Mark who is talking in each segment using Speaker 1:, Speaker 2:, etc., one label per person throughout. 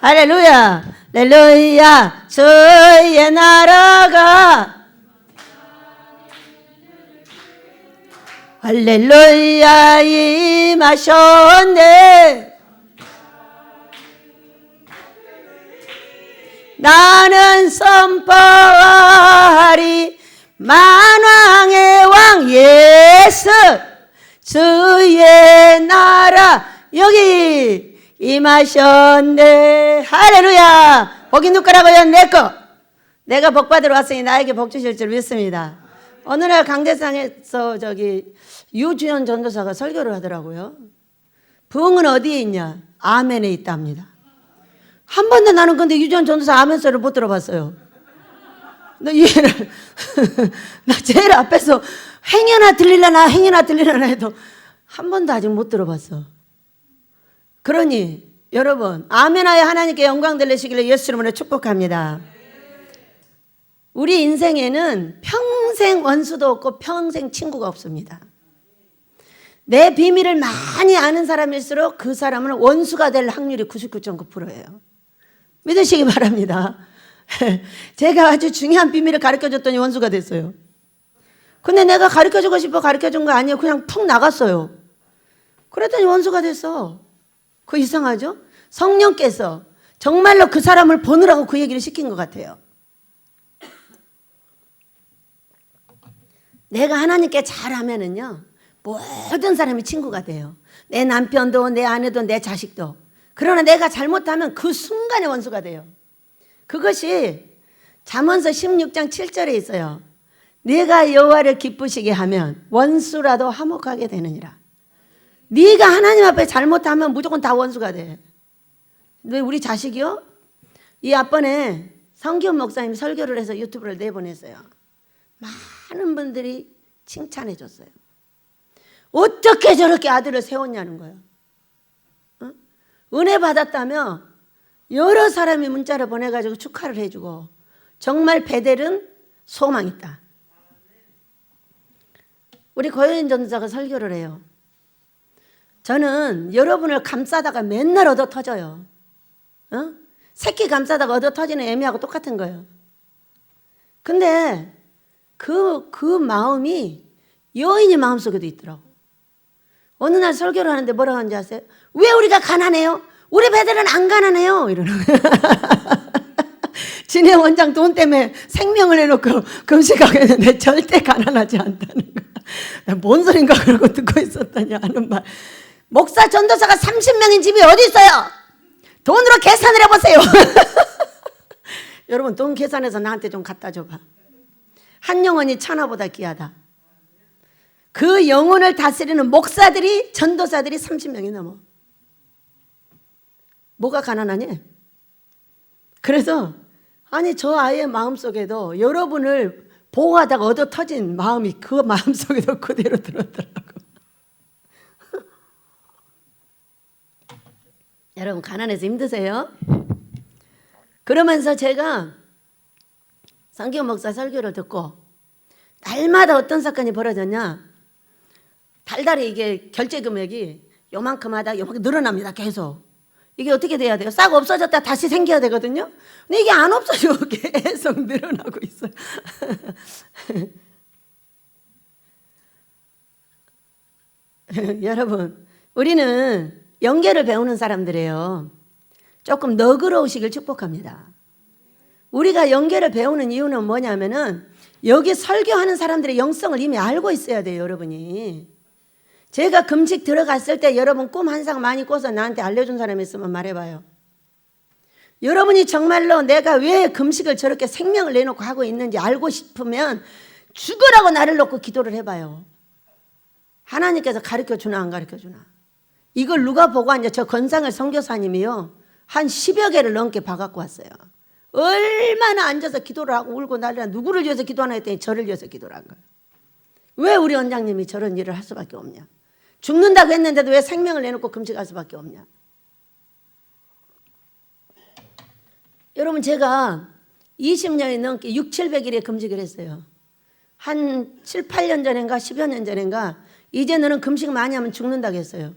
Speaker 1: 할렐루야, 할렐루야, 주의 나라가 할렐루야 임하셨네. 나는 선포하리 만왕의 왕 예수 주의 나라 여기 임하셨네. 할렐루야. 복이 누구라고요? 내거. 내가 복 받으러 왔으니 나에게 복 주실 줄 믿습니다. 어느 날 강대상에서 유주연 전도사가 설교를 하더라고요. 부흥은 어디에 있냐? 아멘에 있답니다. 한 번도 나는 근데 유주연 전도사 아멘 소리를 못 들어봤어요. 너 이해를 나 제일 앞에서 행여나 들리려나 해도 한 번도 아직 못 들어봤어. 그러니 여러분 아멘하여 하나님께 영광 돌리시기를 예수 이름으로 축복합니다. 우리 인생에는 평생 원수도 없고 평생 친구가 없습니다. 내 비밀을 많이 아는 사람일수록 그 사람은 원수가 될 확률이 99.9%예요. 믿으시기 바랍니다. 제가 아주 중요한 비밀을 가르쳐줬더니 원수가 됐어요. 근데 내가 가르쳐주고 싶어 가르쳐준 거 아니에요. 그냥 푹 나갔어요. 그랬더니 원수가 됐어. 그거 이상하죠? 성령께서 정말로 그 사람을 보느라고 그 얘기를 시킨 것 같아요. 내가 하나님께 잘하면은요, 모든 사람이 친구가 돼요. 내 남편도, 내 아내도, 내 자식도. 그러나 내가 잘못하면 그 순간에 원수가 돼요. 그것이 잠언서 16장 7절에 있어요. 네가 여호와를 기쁘시게 하면 원수라도 화목하게 되느니라. 네가 하나님 앞에 잘못하면 무조건 다 원수가 돼. 근데 우리 자식이요? 이 앞번에 성기훈 목사님이 설교를 해서 유튜브를 내보냈어요. 많은 분들이 칭찬해 줬어요. 어떻게 저렇게 아들을 세웠냐는 거예요. 어? 은혜 받았다며 여러 사람이 문자를 보내가지고 축하를 해주고 정말 베델은 소망 있다. 우리 고효인 전도사가 설교를 해요. 저는 여러분을 감싸다가 맨날 얻어 터져요. 어? 새끼 감싸다가 얻어 터지는 애미하고 똑같은 거예요. 근데 그 마음이 여인의 마음속에도 있더라고. 어느 날 설교를 하는데 뭐라고 하는지 아세요? 왜 우리가 가난해요? 우리 배들은 안 가난해요. 이러는 거예요. 진해 원장 돈 때문에 생명을 해놓고 금식하고 했는데 절대 가난하지 않다는 거야. 뭔 소린가 그러고 듣고 있었더니 하는 말. 목사 전도사가 30명인 집이 어디 있어요? 돈으로 계산을 해보세요. 여러분 돈 계산해서 나한테 좀 갖다 줘봐. 한 영혼이 천하보다 귀하다. 그 영혼을 다스리는 목사들이 전도사들이 30명이 넘어. 뭐가 가난하니? 그래서 아니 저 아이의 마음속에도 여러분을 보호하다가 얻어 터진 마음이 그 마음속에도 그대로 들었더라고. 여러분 가난해서 힘드세요? 그러면서 제가 성기훈 목사 설교를 듣고 날마다 어떤 사건이 벌어졌냐? 달달이 이게 결제 금액이 요만큼 하다 요만큼 늘어납니다. 계속. 이게 어떻게 돼야 돼요? 싹 없어졌다 다시 생겨야 되거든요. 근데 이게 안 없어지고 계속 늘어나고 있어요. 여러분 우리는 연계를 배우는 사람들이에요. 조금 너그러우시길 축복합니다. 우리가 연계를 배우는 이유는 뭐냐면은 여기 설교하는 사람들의 영성을 이미 알고 있어야 돼요. 여러분이. 제가 금식 들어갔을 때 여러분 꿈 한 상 많이 꿔서 나한테 알려준 사람이 있으면 말해봐요. 여러분이 정말로 내가 왜 금식을 저렇게 생명을 내놓고 하고 있는지 알고 싶으면 죽으라고 나를 놓고 기도를 해봐요. 하나님께서 가르쳐주나 안 가르쳐주나. 이걸 누가 보고 앉아. 저 건상을 선교사님이요 한 10여 개를 넘게 봐갖고 왔어요. 얼마나 앉아서 기도를 하고 울고 난리나. 누구를 위해서 기도하나 했더니 저를 위해서 기도를 한 거예요. 왜 우리 원장님이 저런 일을 할 수밖에 없냐. 죽는다고 했는데도 왜 생명을 내놓고 금식할 수밖에 없냐. 여러분 제가 20년이 넘게 600, 700일에 금식을 했어요. 한 7, 8년 전인가 10여 년 전인가 이제 너는 금식 많이 하면 죽는다고 했어요.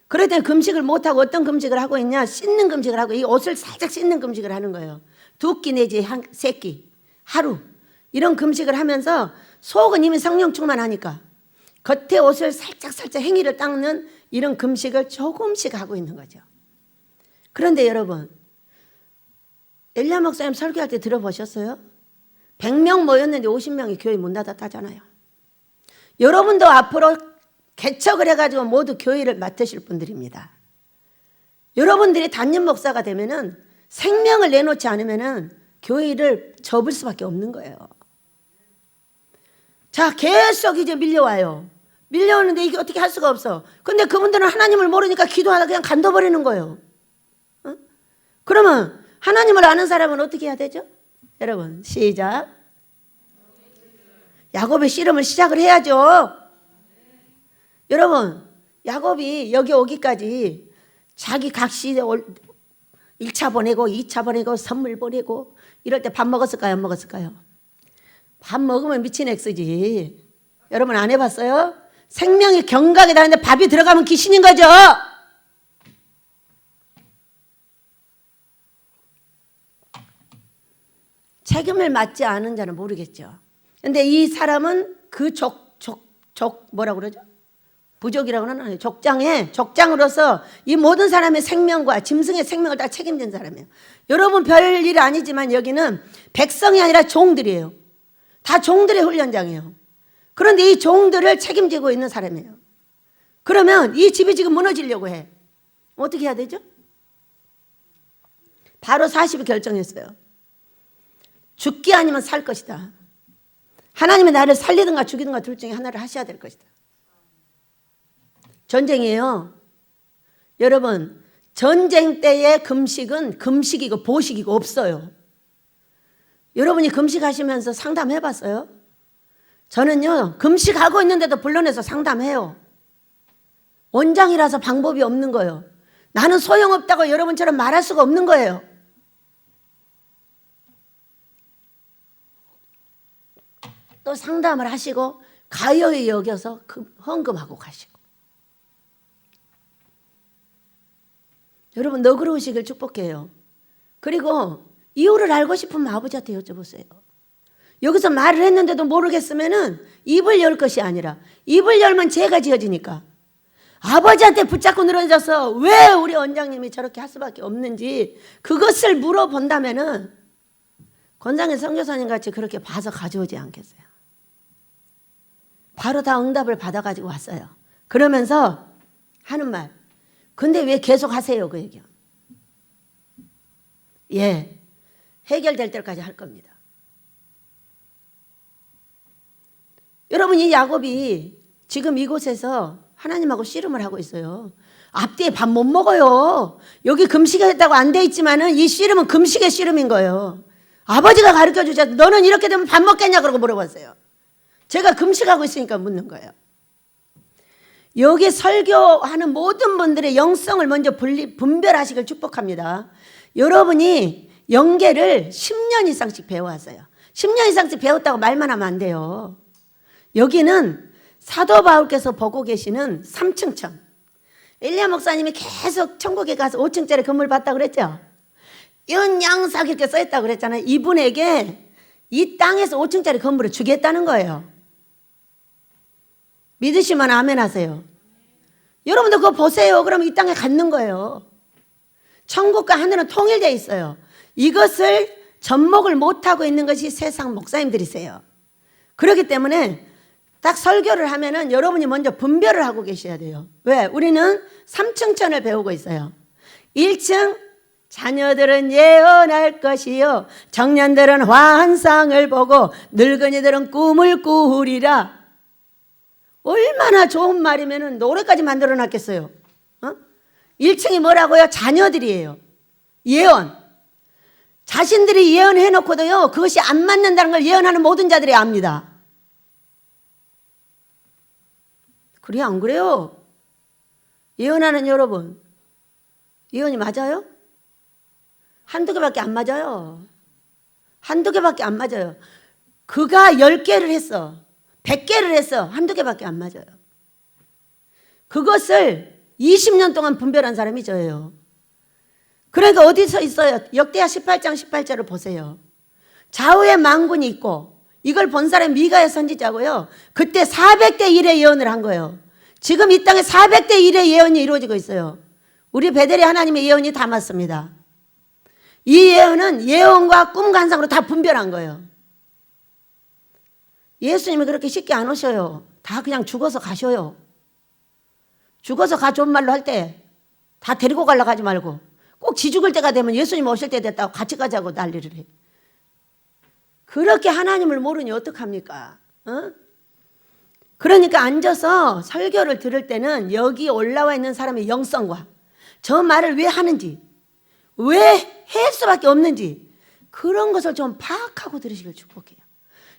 Speaker 1: 그럴 때 금식을 못하고 어떤 금식을 하고 있냐? 씻는 금식을 하고 이 옷을 살짝 씻는 금식을 하는 거예요. 2끼 내지 3끼 하루 이런 금식을 하면서 속은 이미 성령 충만하니까 겉에 옷을 살짝 행위를 닦는 이런 금식을 조금씩 하고 있는 거죠. 그런데 여러분 엘리야 목사님 설교할 때 들어보셨어요? 100명 모였는데 50명이 교회 문 닫았다잖아요. 여러분도 앞으로 개척을 해가지고 모두 교회를 맡으실 분들입니다. 여러분들이 단임 목사가 되면은 생명을 내놓지 않으면은 교회를 접을 수밖에 없는 거예요. 자, 계속 이제 밀려와요. 밀려오는데 이게 어떻게 할 수가 없어. 근데 그분들은 하나님을 모르니까 기도하다 그냥 간둬버리는 거예요. 어? 그러면 하나님을 아는 사람은 어떻게 해야 되죠? 여러분 시작. 야곱의 씨름을 시작을 해야죠. 여러분 야곱이 여기 오기까지 자기 각시 1차 보내고 2차 보내고 선물 보내고 이럴 때 밥 먹었을까요? 안 먹었을까요? 밥 먹으면 미친 엑스지. 여러분 안 해봤어요? 생명이 경각에 닿는데 밥이 들어가면 귀신인 거죠. 책임을 맡지 않은 자는 모르겠죠. 근데 이 사람은 그 뭐라고 그러죠? 부족이라고 하나요? 족장으로서 이 모든 사람의 생명과 짐승의 생명을 다 책임진 사람이에요. 여러분 별일 아니지만 여기는 백성이 아니라 종들이에요. 다 종들의 훈련장이에요. 그런데 이 종들을 책임지고 있는 사람이에요. 그러면 이 집이 지금 무너지려고 해. 어떻게 해야 되죠? 바로 40이 결정했어요. 죽기 아니면 살 것이다. 하나님이 나를 살리든가 죽이든가 둘 중에 하나를 하셔야 될 것이다. 전쟁이에요. 여러분 전쟁 때의 금식은 금식이고 보식이고 없어요. 여러분이 금식하시면서 상담해봤어요? 저는요 금식하고 있는데도 불러내서 상담해요. 원장이라서 방법이 없는 거예요. 나는 소용없다고 여러분처럼 말할 수가 없는 거예요. 또 상담을 하시고 가여이 여겨서 헌금하고 가시고. 여러분 너그러우시길 축복해요. 그리고 이유를 알고 싶으면 아버지한테 여쭤보세요. 여기서 말을 했는데도 모르겠으면은 입을 열 것이 아니라 입을 열면 죄가 지어지니까 아버지한테 붙잡고 늘어져서 왜 우리 원장님이 저렇게 할 수밖에 없는지 그것을 물어본다면은 권상현 선교사님 같이 그렇게 봐서 가져오지 않겠어요. 바로 다 응답을 받아가지고 왔어요. 그러면서 하는 말, 근데 왜 계속 하세요 그 얘기요? 예, 해결될 때까지 할 겁니다. 여러분 이 야곱이 지금 이곳에서 하나님하고 씨름을 하고 있어요. 앞뒤에 밥 못 먹어요. 여기 금식했다고 안 돼 있지만은 이 씨름은 금식의 씨름인 거예요. 아버지가 가르쳐 주셔서 너는 이렇게 되면 밥 먹겠냐 그러고 물어봤어요. 제가 금식하고 있으니까 묻는 거예요. 여기 설교하는 모든 분들의 영성을 먼저 분별하시길 축복합니다. 여러분이 영계를 10년 이상씩 배워왔어요. 10년 이상씩 배웠다고 말만 하면 안 돼요. 여기는 사도 바울께서 보고 계시는 3층천. 엘리야 목사님이 계속 천국에 가서 5층짜리 건물 봤다고 그랬죠. 연양삭 이렇게 써있다고 그랬잖아요. 이분에게 이 땅에서 5층짜리 건물을 주겠다는 거예요. 믿으시면 아멘 하세요. 여러분들 그거 보세요. 그럼 이 땅에 갖는 거예요. 천국과 하늘은 통일되어 있어요. 이것을 접목을 못하고 있는 것이 세상 목사님들이세요. 그렇기 때문에 딱 설교를 하면은 여러분이 먼저 분별을 하고 계셔야 돼요. 왜? 우리는 3층천을 배우고 있어요. 1층 자녀들은 예언할 것이요 청년들은 환상을 보고 늙은이들은 꿈을 꾸리라. 얼마나 좋은 말이면은 노래까지 만들어 놨겠어요. 1층이 뭐라고요? 자녀들이에요. 예언. 자신들이 예언해 놓고도요 그것이 안 맞는다는 걸 예언하는 모든 자들이 압니다. 그래요 안 그래요? 예언하는 여러분 예언이 맞아요? 한두 개밖에 안 맞아요. 한두 개밖에 안 맞아요. 그가 10개를 했어. 100개를 했어. 한두 개밖에 안 맞아요. 그것을 20년 동안 분별한 사람이 저예요. 그러니까 어디서 있어요? 역대하 18장 18절을 보세요. 좌우에 망군이 있고 이걸 본 사람이 미가의 선지자고요. 그때 400대 1의 예언을 한 거예요. 지금 이 땅에 400대 1의 예언이 이루어지고 있어요. 우리 베델이 하나님의 예언이 다 맞습니다. 이 예언은 예언과 꿈 관상으로 다 분별한 거예요. 예수님이 그렇게 쉽게 안 오셔요. 다 그냥 죽어서 가셔요. 죽어서 가 좋은 말로 할 때 다 데리고 가려고 하지 말고 꼭 지 죽을 때가 되면 예수님 오실 때 됐다고 같이 가자고 난리를 해. 그렇게 하나님을 모르니 어떡합니까? 어? 그러니까 앉아서 설교를 들을 때는 여기 올라와 있는 사람의 영성과 저 말을 왜 하는지, 왜 할 수밖에 없는지 그런 것을 좀 파악하고 들으시길 축복해요.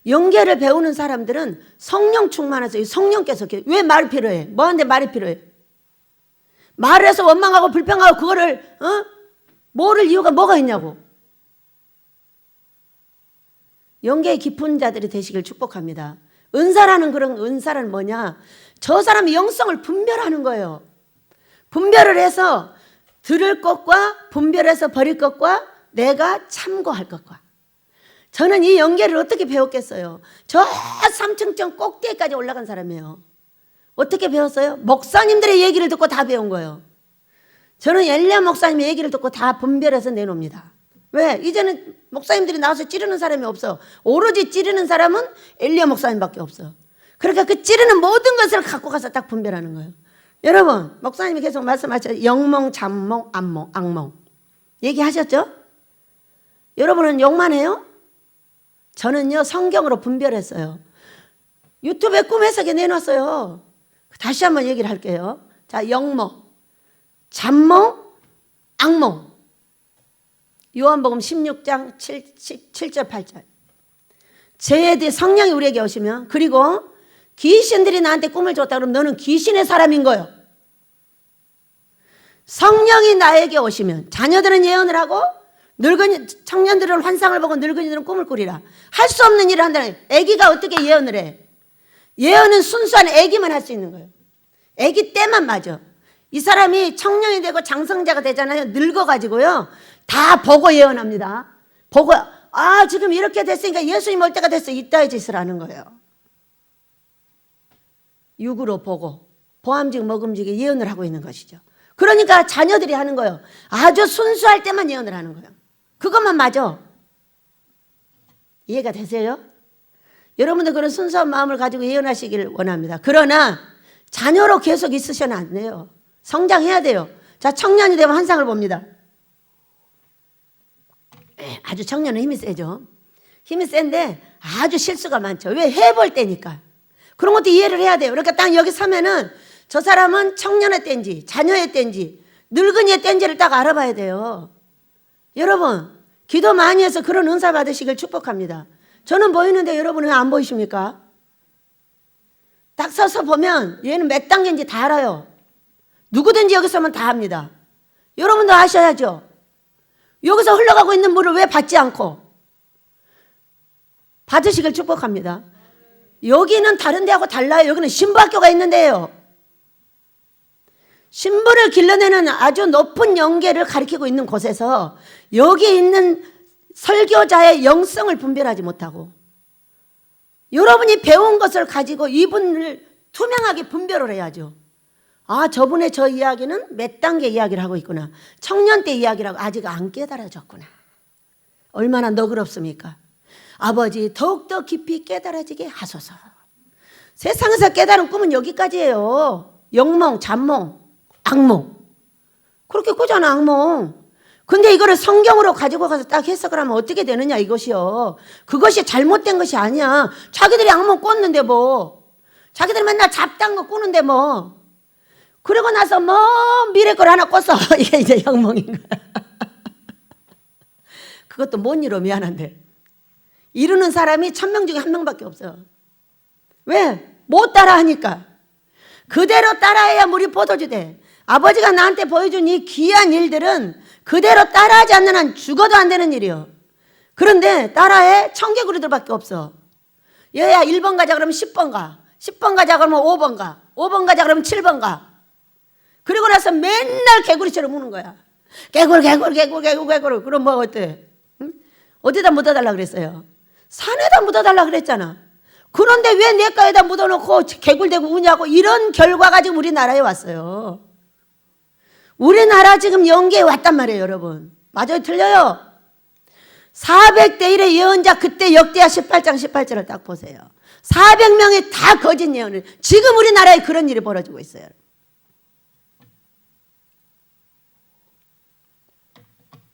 Speaker 1: 영계를 배우는 사람들은 성령 충만해서 성령께서 왜 말이 필요해? 뭐하는데 말이 필요해? 말을 해서 원망하고 불평하고 그거를 모를 이유가 뭐가 있냐고. 영계의 깊은 자들이 되시길 축복합니다. 은사라는 그런 은사는 뭐냐? 저 사람의 영성을 분별하는 거예요. 분별을 해서 들을 것과 분별해서 버릴 것과 내가 참고할 것과. 저는 이 영계를 어떻게 배웠겠어요? 저 3층 꼭대기까지 올라간 사람이에요. 어떻게 배웠어요? 목사님들의 얘기를 듣고 다 배운 거예요. 저는 엘리야 목사님의 얘기를 듣고 다 분별해서 내놓습니다. 왜? 이제는 목사님들이 나와서 찌르는 사람이 없어. 오로지 찌르는 사람은 엘리야 목사님밖에 없어. 그러니까 그 찌르는 모든 것을 갖고 가서 딱 분별하는 거예요. 여러분, 목사님이 계속 말씀하셨죠. 영몽, 잠몽, 암몽, 악몽. 얘기하셨죠? 여러분은 욕만 해요? 저는요, 성경으로 분별했어요. 유튜브에 꿈 해석에 내놨어요. 다시 한번 얘기를 할게요. 자, 영몽, 잠몽, 악몽. 요한복음 16장 7절 8절. 죄에 대해 성령이 우리에게 오시면, 그리고 귀신들이 나한테 꿈을 줬다 그러면 너는 귀신의 사람인 거예요. 성령이 나에게 오시면 자녀들은 예언을 하고 늙은이 청년들은 환상을 보고 늙은이들은 꿈을 꾸리라. 할 수 없는 일을 한다는 거예요. 아기가 어떻게 예언을 해? 예언은 순수한 아기만 할 수 있는 거예요. 아기 때만 맞아. 이 사람이 청년이 되고 장성자가 되잖아요. 늙어가지고요. 다 보고 예언합니다. 보고 지금 이렇게 됐으니까 예수님 올 때가 됐어. 이따의 짓을 하는 거예요. 육으로 보고 보암직 먹음직에 예언을 하고 있는 것이죠. 그러니까 자녀들이 하는 거예요. 아주 순수할 때만 예언을 하는 거예요. 그것만 맞아. 이해가 되세요? 여러분도 그런 순수한 마음을 가지고 예언하시기를 원합니다. 그러나 자녀로 계속 있으셔는 안 돼요. 성장해야 돼요. 자, 청년이 되면 환상을 봅니다. 아주 청년은 힘이 세죠. 힘이 센데 아주 실수가 많죠. 왜? 해볼 때니까. 그런 것도 이해를 해야 돼요. 그러니까 딱 여기 서면은 저 사람은 청년의 때인지 자녀의 때인지 늙은이의 때인지를 딱 알아봐야 돼요. 여러분, 기도 많이 해서 그런 은사 받으시길 축복합니다. 저는 보이는데 여러분은 왜 안 보이십니까? 딱 서서 보면 얘는 몇 단계인지 다 알아요. 누구든지 여기 서면 다 합니다. 여러분도 아셔야죠. 여기서 흘러가고 있는 물을 왜 받지 않고 받으시길 축복합니다. 여기는 다른 데하고 달라요. 여기는 신부학교가 있는 데예요. 신부를 길러내는 아주 높은 영계를 가리키고 있는 곳에서 여기 있는 설교자의 영성을 분별하지 못하고 여러분이 배운 것을 가지고 이분을 투명하게 분별을 해야죠. 저분의 저 이야기는 몇 단계 이야기를 하고 있구나. 청년 때 이야기라고 아직 안 깨달아졌구나. 얼마나 너그럽습니까? 아버지 더욱더 깊이 깨달아지게 하소서. 세상에서 깨달은 꿈은 여기까지예요. 영몽, 잠몽, 악몽. 그렇게 꾸잖아, 악몽. 근데 이거를 성경으로 가지고 가서 딱 해석을 하면 어떻게 되느냐 이것이요. 그것이 잘못된 것이 아니야. 자기들이 악몽 꿨는데 뭐. 자기들 맨날 잡다한 거 꾸는데 뭐. 그러고 나서 미래 걸 하나 꿨어. 이게 이제 영몽인 거야. 그것도 못 이뤄. 미안한데. 이루는 사람이 1000명 중에 1명밖에 없어요. 왜? 못 따라 하니까. 그대로 따라해야 물이 포도주 돼. 아버지가 나한테 보여준 이 귀한 일들은 그대로 따라하지 않는 한 죽어도 안 되는 일이요. 그런데 따라해 청개구리들밖에 없어. 여야 1번 가자 그러면 10번 가. 10번 가자 그러면 5번 가. 5번 가자 그러면 7번 가. 그리고 나서 맨날 개구리처럼 우는 거야. 개굴. 그럼 뭐 어때? 응? 어디다 묻어달라 그랬어요? 산에다 묻어달라 그랬잖아. 그런데 왜 냇가에다 묻어놓고 개굴대고 우냐고. 이런 결과가 지금 우리나라에 왔어요. 우리나라 지금 연계에 왔단 말이에요, 여러분. 맞아요, 틀려요? 400대 1의 예언자, 그때 역대하 18장 18절을 딱 보세요. 400명이 다 거짓 예언을. 지금 우리나라에 그런 일이 벌어지고 있어요.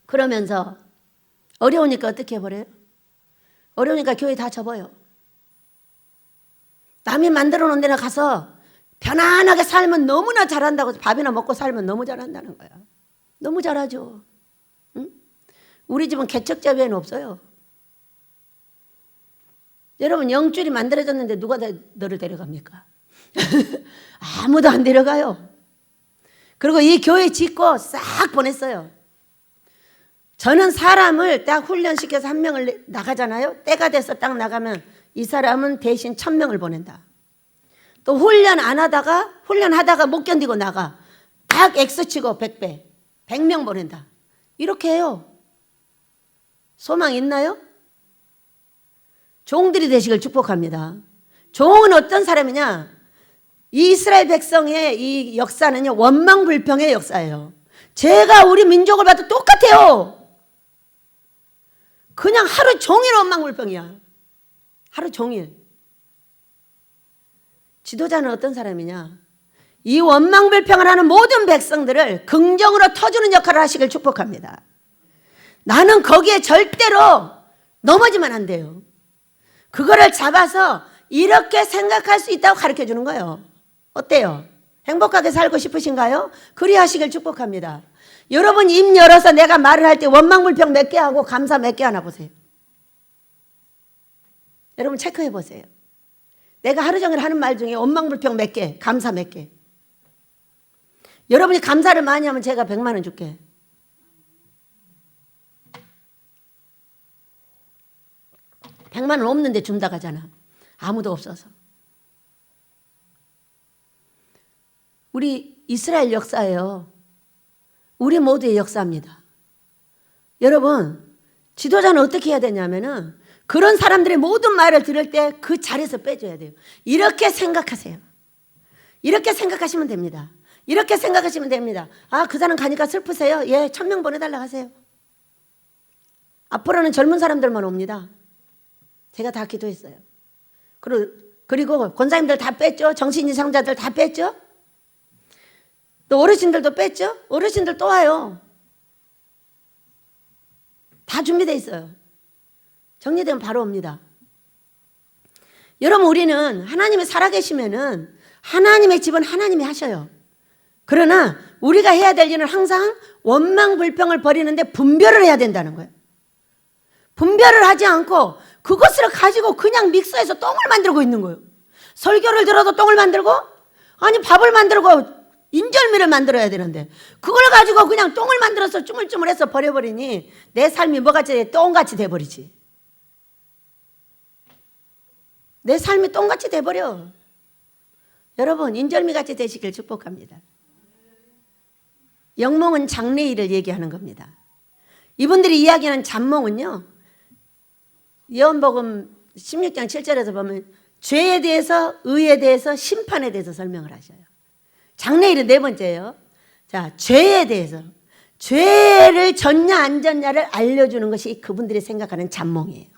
Speaker 1: 그러면서 어려우니까 어떻게 해버려요? 어려우니까 교회 다 접어요. 남이 만들어 놓은 데나 가서 편안하게 살면 너무나 잘한다고. 밥이나 먹고 살면 너무 잘한다는 거야. 너무 잘하죠. 응? 우리 집은 개척자 외에는 없어요. 여러분, 영줄이 만들어졌는데 누가 너를 데려갑니까? 아무도 안 데려가요. 그리고 이 교회 짓고 싹 보냈어요. 저는 사람을 딱 훈련시켜서 한 명을 나가잖아요. 때가 돼서 딱 나가면 이 사람은 대신 1000명을 보낸다. 또 훈련하다가 못 견디고 나가. 딱 X치고 100배, 100명 보낸다. 이렇게 해요. 소망 있나요? 종들이 되시길 축복합니다. 종은 어떤 사람이냐? 이 이스라엘 백성의 이 역사는요, 원망불평의 역사예요. 제가 우리 민족을 봐도 똑같아요. 그냥 하루 종일 원망불평이야. 하루 종일. 지도자는 어떤 사람이냐? 이 원망불평을 하는 모든 백성들을 긍정으로 터주는 역할을 하시길 축복합니다. 나는 거기에 절대로 넘어지면 안 돼요. 그거를 잡아서 이렇게 생각할 수 있다고 가르쳐 주는 거예요. 어때요? 행복하게 살고 싶으신가요? 그리하시길 축복합니다. 여러분, 입 열어서 내가 말을 할 때 원망불평 몇 개 하고 감사 몇 개 하나 보세요. 여러분 체크해 보세요. 내가 하루 종일 하는 말 중에 원망불평 몇 개, 감사 몇 개. 여러분이 감사를 많이 하면 제가 100만 원 줄게. $100만 원 없는데 준다 가잖아. 아무도 없어서. 우리 이스라엘 역사예요. 우리 모두의 역사입니다. 여러분, 지도자는 어떻게 해야 되냐면은 그런 사람들의 모든 말을 들을 때 그 자리에서 빼줘야 돼요. 이렇게 생각하세요. 이렇게 생각하시면 됩니다. 이렇게 생각하시면 됩니다. 아, 그 사람 가니까 슬프세요? 예, 1000명 보내달라고 하세요. 앞으로는 젊은 사람들만 옵니다. 제가 다 기도했어요. 그리고 권사님들 다 뺐죠? 정신이상자들 다 뺐죠? 또 어르신들도 뺐죠? 어르신들 또 와요. 다 준비되어 있어요. 정리되면 바로 옵니다. 여러분, 우리는 하나님이 살아계시면은 하나님의 집은 하나님이 하셔요. 그러나 우리가 해야 될 일은 항상 원망불평을 버리는데 분별을 해야 된다는 거예요. 분별을 하지 않고 그것을 가지고 그냥 믹서해서 똥을 만들고 있는 거예요. 설교를 들어도 똥을 만들고, 아니 밥을 만들고 인절미를 만들어야 되는데 그걸 가지고 그냥 똥을 만들어서 쭈물쭈물해서 버려버리니 내 삶이 뭐같이 똥같이 돼버리지. 내 삶이 똥같이 돼버려. 여러분, 인절미같이 되시길 축복합니다. 영몽은 장래일을 얘기하는 겁니다. 이분들이 이야기하는 잠몽은요, 요한복음 16장 7절에서 보면 죄에 대해서, 의에 대해서, 심판에 대해서 설명을 하셔요. 장래일은 네 번째예요. 자, 죄에 대해서, 죄를 졌냐 안 졌냐를 알려주는 것이 그분들이 생각하는 잠몽이에요.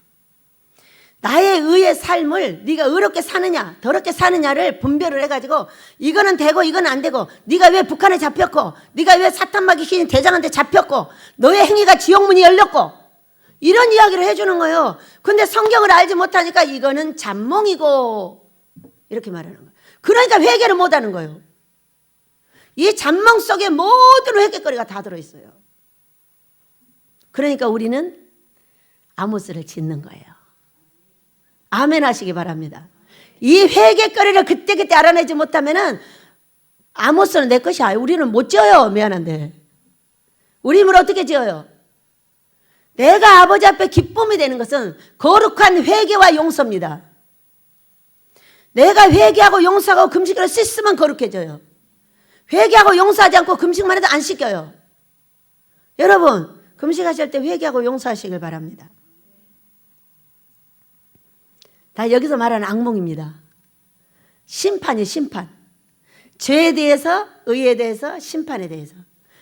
Speaker 1: 나의 의의 삶을 네가 의롭게 사느냐 더럽게 사느냐를 분별을 해가지고 이거는 되고 이건 안 되고, 네가 왜 북한에 잡혔고, 네가 왜 사탄마귀 흰 대장한테 잡혔고, 너의 행위가 지옥문이 열렸고, 이런 이야기를 해주는 거예요. 근데 성경을 알지 못하니까 이거는 잠몽이고 이렇게 말하는 거예요. 그러니까 회개를 못하는 거예요. 이 잠몽 속에 모든 회개거리가 다 들어있어요. 그러니까 우리는 아모스를 짓는 거예요. 아멘 하시기 바랍니다. 이 회개거리를 그때그때 알아내지 못하면은 아모스는 내 것이 아니에요. 우리는 못 지어요. 미안한데. 우리 힘으로 어떻게 지어요? 내가 아버지 앞에 기쁨이 되는 것은 거룩한 회개와 용서입니다. 내가 회개하고 용서하고 금식을 씻으면 거룩해져요. 회개하고 용서하지 않고 금식만 해도 안 씻겨요. 여러분, 금식하실 때 회개하고 용서하시길 바랍니다. 다 여기서 말하는 악몽입니다. 심판이 심판. 죄에 대해서, 의에 대해서, 심판에 대해서.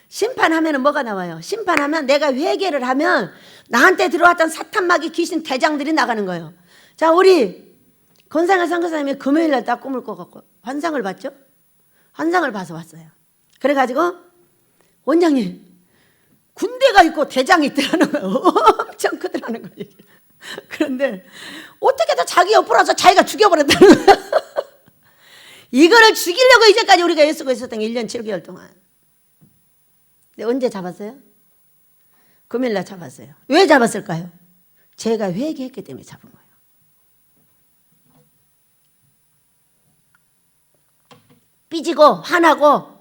Speaker 1: 심판하면 뭐가 나와요? 심판하면 내가 회개를 하면 나한테 들어왔던 사탄 마귀 귀신 대장들이 나가는 거예요. 자, 우리 권상현 선교사님이 금요일날 딱 꿈을 꿔갖고 환상을 봤죠? 환상을 봐서 왔어요. 그래가지고 원장님 군대가 있고 대장이 있더라는 거예요. 엄청 크더라는 거예요. 그런데 어떻게 다 자기 옆으로 와서 자기가 죽여버렸다는 거예요. 이거를 죽이려고 이제까지 우리가 애쓰고 있었던 게 1년 7개월 동안. 근데 언제 잡았어요? 금요일날 잡았어요. 왜 잡았을까요? 제가 회개했기 때문에 잡은 거예요. 삐지고 화나고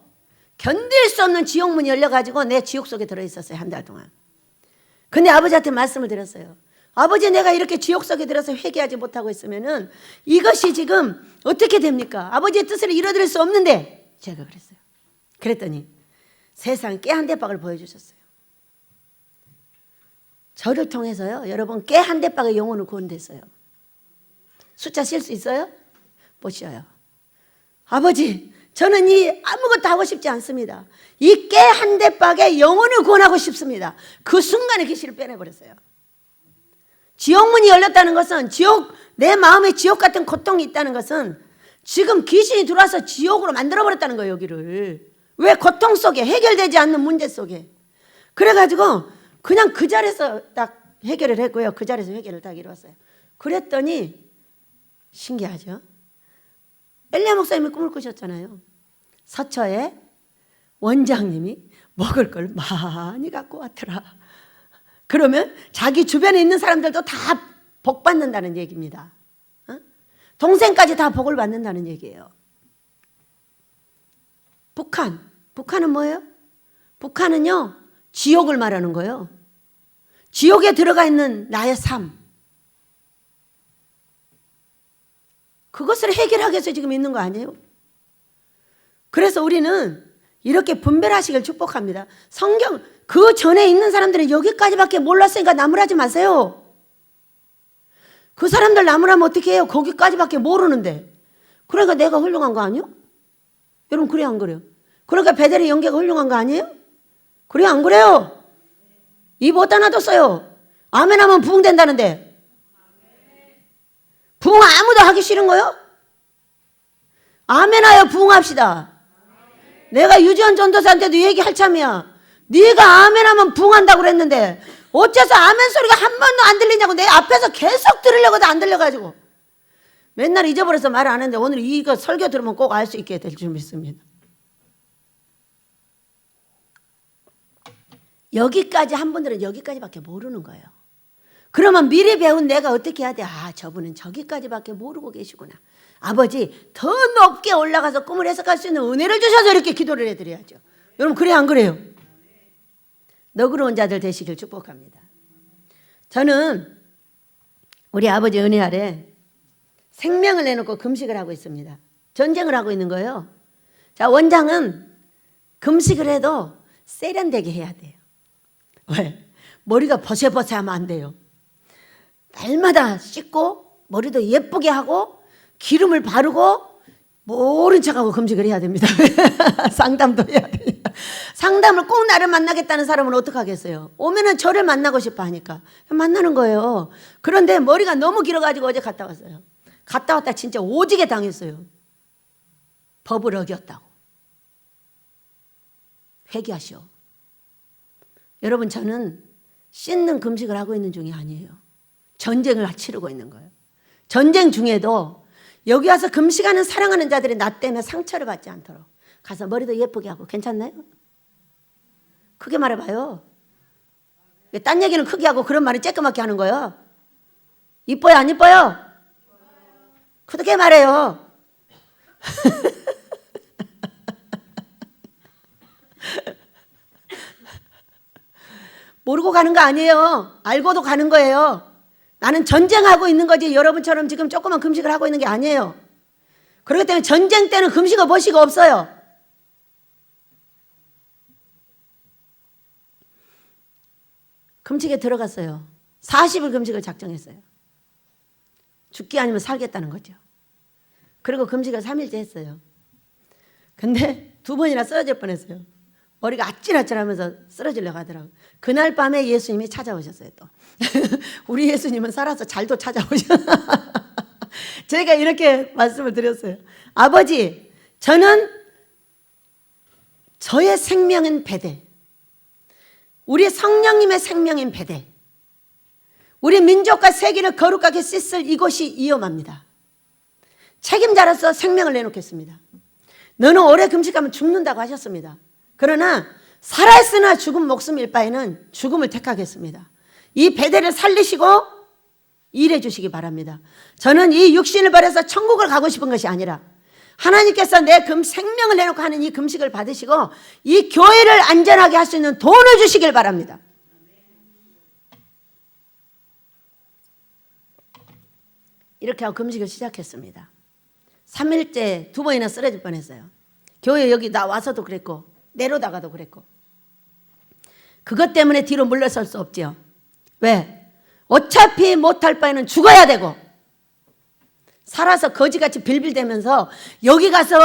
Speaker 1: 견딜 수 없는 지옥문이 열려가지고 내 지옥 속에 들어있었어요. 한 달 동안. 근데 아버지한테 말씀을 드렸어요. 아버지, 내가 이렇게 지옥 속에 들어서 회개하지 못하고 있으면은 이것이 지금 어떻게 됩니까? 아버지의 뜻을 이뤄드릴 수 없는데. 제가 그랬어요. 그랬더니 세상 깨 한 대박을 보여주셨어요. 저를 통해서요, 여러분, 깨 한 대박의 영혼을 구원됐어요. 숫자 쓸 수 있어요? 못 쉬어요. 아버지, 저는 이 아무것도 하고 싶지 않습니다. 이 깨 한 대박의 영혼을 구원하고 싶습니다. 그 순간에 귀신을 빼내버렸어요. 지옥문이 열렸다는 것은, 내 마음에 지옥 같은 고통이 있다는 것은 지금 귀신이 들어와서 지옥으로 만들어버렸다는 거예요, 여기를. 왜? 고통 속에, 해결되지 않는 문제 속에. 그래가지고 그냥 그 자리에서 딱 해결을 했고요. 그 자리에서 회개를 딱 이루었어요. 그랬더니 신기하죠? 엘리야 목사님이 꿈을 꾸셨잖아요. 서처에 원장님이 먹을 걸 많이 갖고 왔더라. 그러면 자기 주변에 있는 사람들도 다 복 받는다는 얘기입니다. 동생까지 다 복을 받는다는 얘기예요. 북한은 뭐예요? 북한은요, 지옥을 말하는 거예요. 지옥에 들어가 있는 나의 삶. 그것을 해결하기 위해서 지금 있는 거 아니에요? 그래서 우리는 이렇게 분별하시길 축복합니다. 성경, 그 전에 있는 사람들은 여기까지밖에 몰랐으니까 나무라지 마세요. 그 사람들 나무라면 어떻게 해요? 거기까지밖에 모르는데. 그러니까 내가 훌륭한 거 아니에요? 여러분, 그래요, 안 그래요? 그러니까 베델의 연계가 훌륭한 거 아니에요? 그래요, 안 그래요? 입 어디다 놔뒀어요? 아멘 하면 부흥된다는데. 부흥 아무도 하기 싫은 거요? 아멘 하여 부흥합시다. 내가 유지원 전도사한테도 얘기할 참이야. 네가 아멘 하면 부흥한다고 그랬는데 어째서 아멘 소리가 한 번도 안 들리냐고. 내 앞에서 계속 들으려고 해도 안 들려가지고 맨날 잊어버려서 말 안 했는데 오늘 이거 설교 들으면 꼭 알 수 있게 될 줄 믿습니다. 여기까지 한 분들은 여기까지밖에 모르는 거예요. 그러면 미리 배운 내가 어떻게 해야 돼? 아, 저분은 저기까지밖에 모르고 계시구나. 아버지, 더 높게 올라가서 꿈을 해석할 수 있는 은혜를 주셔서 이렇게 기도를 해드려야죠. 여러분, 그래요, 안 그래요? 너그러운 자들 되시길 축복합니다. 저는 우리 아버지 은혜 아래 생명을 내놓고 금식을 하고 있습니다. 전쟁을 하고 있는 거예요. 자, 원장은 금식을 해도 세련되게 해야 돼요. 왜? 머리가 버세버세하면 안 돼요. 날마다 씻고 머리도 예쁘게 하고 기름을 바르고 모른 척하고 금식을 해야 됩니다. 상담도 해야 돼요. 상담을 꼭 나를 만나겠다는 사람은 어떡하겠어요? 오면은 저를 만나고 싶어 하니까 만나는 거예요. 그런데 머리가 너무 길어가지고 어제 갔다 왔어요. 갔다 왔다 진짜 오지게 당했어요. 법을 어겼다고. 회개하시오. 여러분, 저는 씻는 금식을 하고 있는 중이 아니에요. 전쟁을 치르고 있는 거예요. 전쟁 중에도 여기 와서 금식하는 사랑하는 자들이 나 때문에 상처를 받지 않도록 가서 머리도 예쁘게 하고. 괜찮나요? 크게 말해봐요. 딴 얘기는 크게 하고 그런 말을 쬐끄맣게 하는 거예요. 이뻐요, 안 이뻐요? 크게 말해요. 모르고 가는 거 아니에요. 알고도 가는 거예요. 나는 전쟁하고 있는 거지 여러분처럼 지금 조그만 금식을 하고 있는 게 아니에요. 그렇기 때문에 전쟁 때는 금식어 버시고 없어요. 금식에 들어갔어요. 40일 금식을 작정했어요. 죽기 아니면 살겠다는 거죠. 그리고 금식을 3일째 했어요. 근데 2번이나 쓰러질 뻔했어요. 머리가 아찔아찔하면서 쓰러지려고 하더라고요. 그날 밤에 예수님이 찾아오셨어요. 또 우리 예수님은 살아서 잘도 찾아오셨어요. 제가 이렇게 말씀을 드렸어요. 아버지, 저는 저의 생명인 베델, 우리 성령님의 생명인 베델, 우리 민족과 세계를 거룩하게 씻을 이곳이 위험합니다. 책임자로서 생명을 내놓겠습니다. 너는 오래 금식하면 죽는다고 하셨습니다. 그러나 살아있으나 죽은 목숨일 바에는 죽음을 택하겠습니다. 이 베델을 살리시고 일해 주시기 바랍니다. 저는 이 육신을 버려서 천국을 가고 싶은 것이 아니라 하나님께서 내 생명을 내놓고 하는 이 금식을 받으시고 이 교회를 안전하게 할 수 있는 돈을 주시길 바랍니다. 이렇게 하고 금식을 시작했습니다. 3일째 2번이나 쓰러질 뻔했어요. 교회 여기 나 와서도 그랬고 내려다가도 그랬고. 그것 때문에 뒤로 물러설 수 없지요. 왜? 어차피 못할 바에는 죽어야 되고 살아서 거지같이 빌빌대면서 여기 가서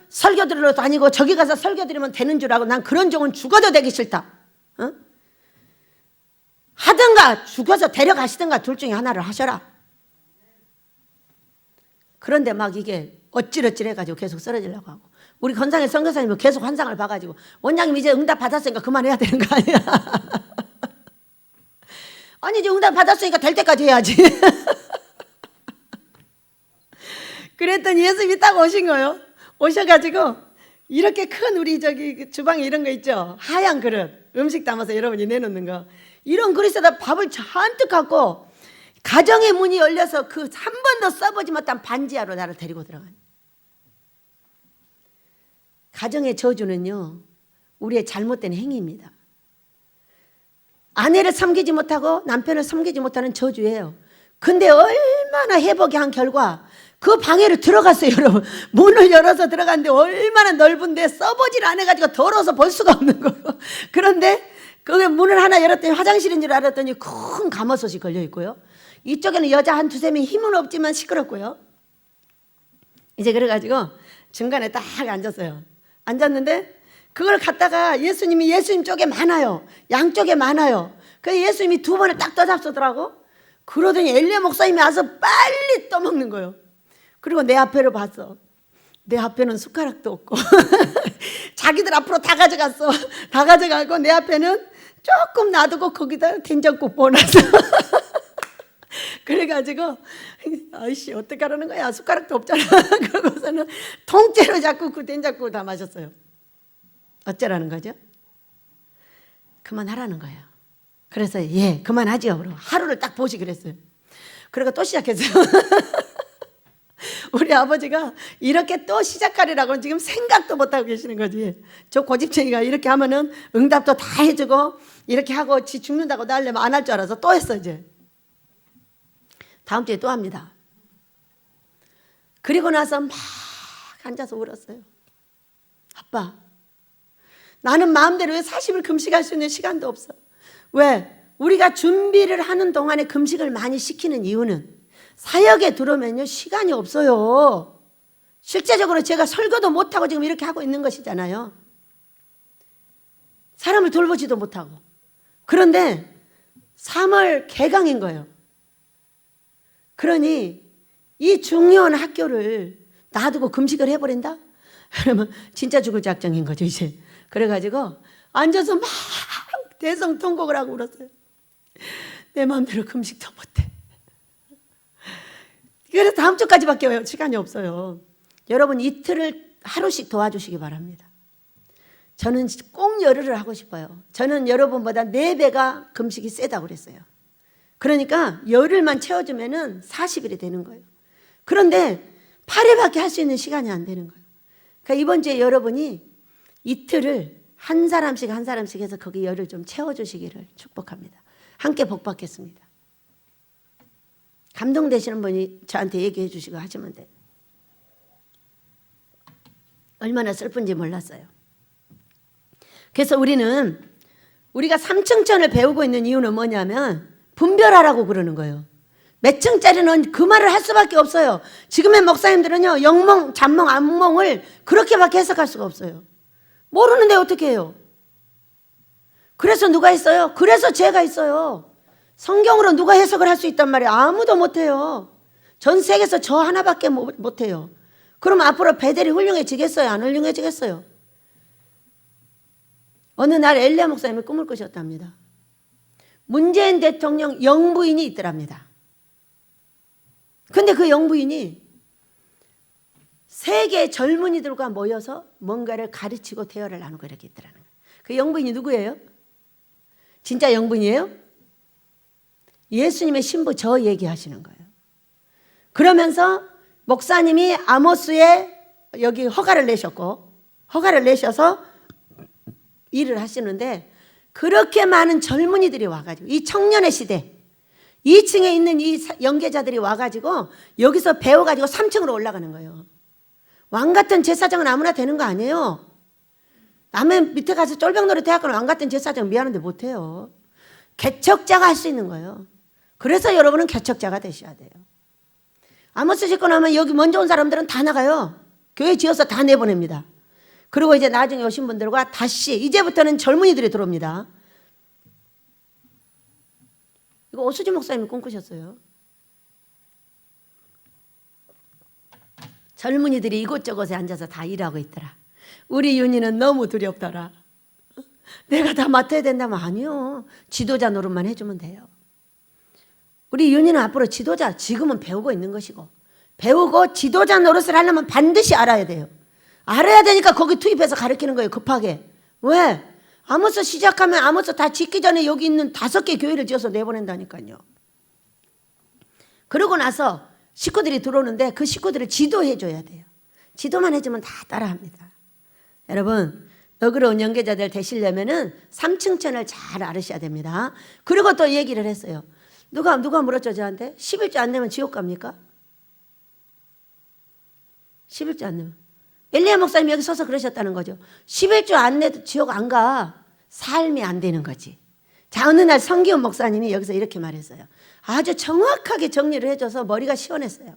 Speaker 1: 설교 들으러 다니고 저기 가서 설교 들으면 되는 줄 알고 난 그런 종은 죽어도 되기 싫다. 하든가 죽어서 데려가시든가 둘 중에 하나를 하셔라. 그런데 막 이게 어찌러찌해가지고 계속 쓰러지려고 하고 우리 건상의 선교사님은 계속 환상을 봐가지고 원장님 이제 응답 받았으니까 그만해야 되는 거 아니야. 아니 이제 응답 받았으니까 될 때까지 해야지. 그랬더니 예수님이 딱 오신 거예요. 오셔가지고 이렇게 큰 우리 저기 주방에 이런 거 있죠. 하얀 그릇 음식 담아서 여러분이 내놓는 거 이런 그릇에다 밥을 잔뜩 갖고 가정의 문이 열려서 그 한 번도 써보지 못한 반지하로 나를 데리고 들어가요. 가정의 저주는요 우리의 잘못된 행위입니다. 아내를 섬기지 못하고 남편을 섬기지 못하는 저주예요. 근데 얼마나 회복이 한 결과 그 방에로 들어갔어요. 여러분 문을 열어서 들어갔는데 얼마나 넓은데 써보질 않아가지고 더러워서 볼 수가 없는 거예요. 그런데 그 문을 하나 열었더니 화장실인 줄 알았더니 큰 가마솥이 걸려 있고요. 이쪽에는 여자 한 두세 명이 힘은 없지만 시끄럽고요. 이제 그래가지고 중간에 딱 앉았어요. 앉았는데 그걸 갖다가 예수님 쪽에 많아요. 양쪽에 많아요. 그래서 예수님이 2번을 딱 떠잡수더라고. 그러더니 엘리야 목사님이 와서 빨리 떠먹는 거예요. 그리고 내 앞에를 봤어. 내 앞에는 숟가락도 없고 자기들 앞으로 다 가져갔어. 다 가져가고 내 앞에는 조금 놔두고 거기다 된장국 부어놨어. 그래가지고 아이씨 어떡하라는 거야. 숟가락도 없잖아. 그러고서는 통째로 자꾸 그 된장국을 다 마셨어요. 어쩌라는 거죠? 그만하라는 거예요. 그래서 예 그만하죠. 그러고 하루를 딱 보시 그랬어요. 그리고 또 시작했어요. 우리 아버지가 이렇게 또 시작하리라고는 지금 생각도 못하고 계시는 거지. 저 고집쟁이가 이렇게 하면은 응답도 다 해주고 이렇게 하고 지 죽는다고 나려면 안 할 줄 알아서 또 했어. 이제 다음 주에 또 합니다. 그리고 나서 막 앉아서 울었어요. 아빠 나는 마음대로 왜 40일 금식할 수 있는 시간도 없어. 왜? 우리가 준비를 하는 동안에 금식을 많이 시키는 이유는 사역에 들어오면요 시간이 없어요. 실제적으로 제가 설교도 못하고 지금 이렇게 하고 있는 것이잖아요. 사람을 돌보지도 못하고. 그런데 3월 개강인 거예요. 그러니 이 중요한 학교를 놔두고 금식을 해버린다? 그러면 진짜 죽을 작정인 거죠 이제. 그래가지고 앉아서 막 대성통곡을 하고 울었어요. 내 마음대로 금식도 못해. 그래서 다음 주까지밖에 시간이 없어요. 여러분 이틀을 하루씩 도와주시기 바랍니다. 저는 꼭 열흘을 하고 싶어요. 저는 여러분보다 4배가 금식이 세다고 그랬어요. 그러니까 열흘만 채워주면 40일이 되는 거예요. 그런데 8회밖에 할 수 있는 시간이 안 되는 거예요. 그러니까 이번 주에 여러분이 이틀을 한 사람씩 해서 거기 열을 좀 채워주시기를 축복합니다. 함께 복 받겠습니다. 감동되시는 분이 저한테 얘기해 주시고 하시면 돼요. 얼마나 슬픈지 몰랐어요. 그래서 우리가 3층천을 배우고 있는 이유는 뭐냐면 분별하라고 그러는 거예요. 몇 층짜리는 그 말을 할 수밖에 없어요. 지금의 목사님들은요, 영몽, 잠몽, 암몽을 그렇게밖에 해석할 수가 없어요. 모르는데 어떻게 해요? 그래서 누가 있어요? 그래서 죄가 있어요. 성경으로 누가 해석을 할 수 있단 말이에요? 아무도 못해요. 전 세계에서 저 하나밖에 못해요. 그럼 앞으로 베델이 훌륭해지겠어요? 안 훌륭해지겠어요? 어느 날 엘리야 목사님이 꿈을 꾸셨답니다. 문재인 대통령 영부인이 있더랍니다. 근데 그 영부인이 세계 젊은이들과 모여서 뭔가를 가르치고 대화를 나누고 이렇게 있더라는 거예요. 그 영부인이 누구예요? 진짜 영부인이에요? 예수님의 신부 저 얘기하시는 거예요. 그러면서 목사님이 아모스에 여기 허가를 내셔서 일을 하시는데 그렇게 많은 젊은이들이 와가지고 이 청년의 시대 2층에 있는 이 연계자들이 와가지고 여기서 배워가지고 3층으로 올라가는 거예요. 왕 같은 제사장은 아무나 되는 거 아니에요. 남의 밑에 가서 쫄병노래 대학교는 왕 같은 제사장 미안한데 못해요. 개척자가 할 수 있는 거예요. 그래서 여러분은 개척자가 되셔야 돼요. 아모스 짓고 나면 여기 먼저 온 사람들은 다 나가요. 교회 지어서 다 내보냅니다. 그리고 이제 나중에 오신 분들과 다시 이제부터는 젊은이들이 들어옵니다. 이거 오수진 목사님이 꿈꾸셨어요. 젊은이들이 이곳저곳에 앉아서 다 일하고 있더라. 우리 윤희는 너무 두렵더라. 내가 다 맡아야 된다면 아니요. 지도자 노릇만 해주면 돼요. 우리 윤희는 앞으로 지도자, 지금은 배우고 있는 것이고 배우고 지도자 노릇을 하려면 반드시 알아야 돼요. 알아야 되니까 거기 투입해서 가르치는 거예요. 급하게. 왜? 아모스 시작하면 아모스 다 짓기 전에 여기 있는 5개 교회를 지어서 내보낸다니까요. 그러고 나서 식구들이 들어오는데 그 식구들을 지도해 줘야 돼요. 지도만 해주면 다 따라합니다. 여러분 너그러운 연계자들 되시려면은 3층천을 잘 알으셔야 됩니다. 그리고 또 얘기를 했어요. 누가 물었죠 저한테? 11조 안 내면 지옥 갑니까? 11조 안 내면. 엘리야 목사님이 여기 서서 그러셨다는 거죠. 11조 안 내도 지옥 안 가. 삶이 안 되는 거지. 자, 어느 날 성기훈 목사님이 여기서 이렇게 말했어요. 아주 정확하게 정리를 해줘서 머리가 시원했어요.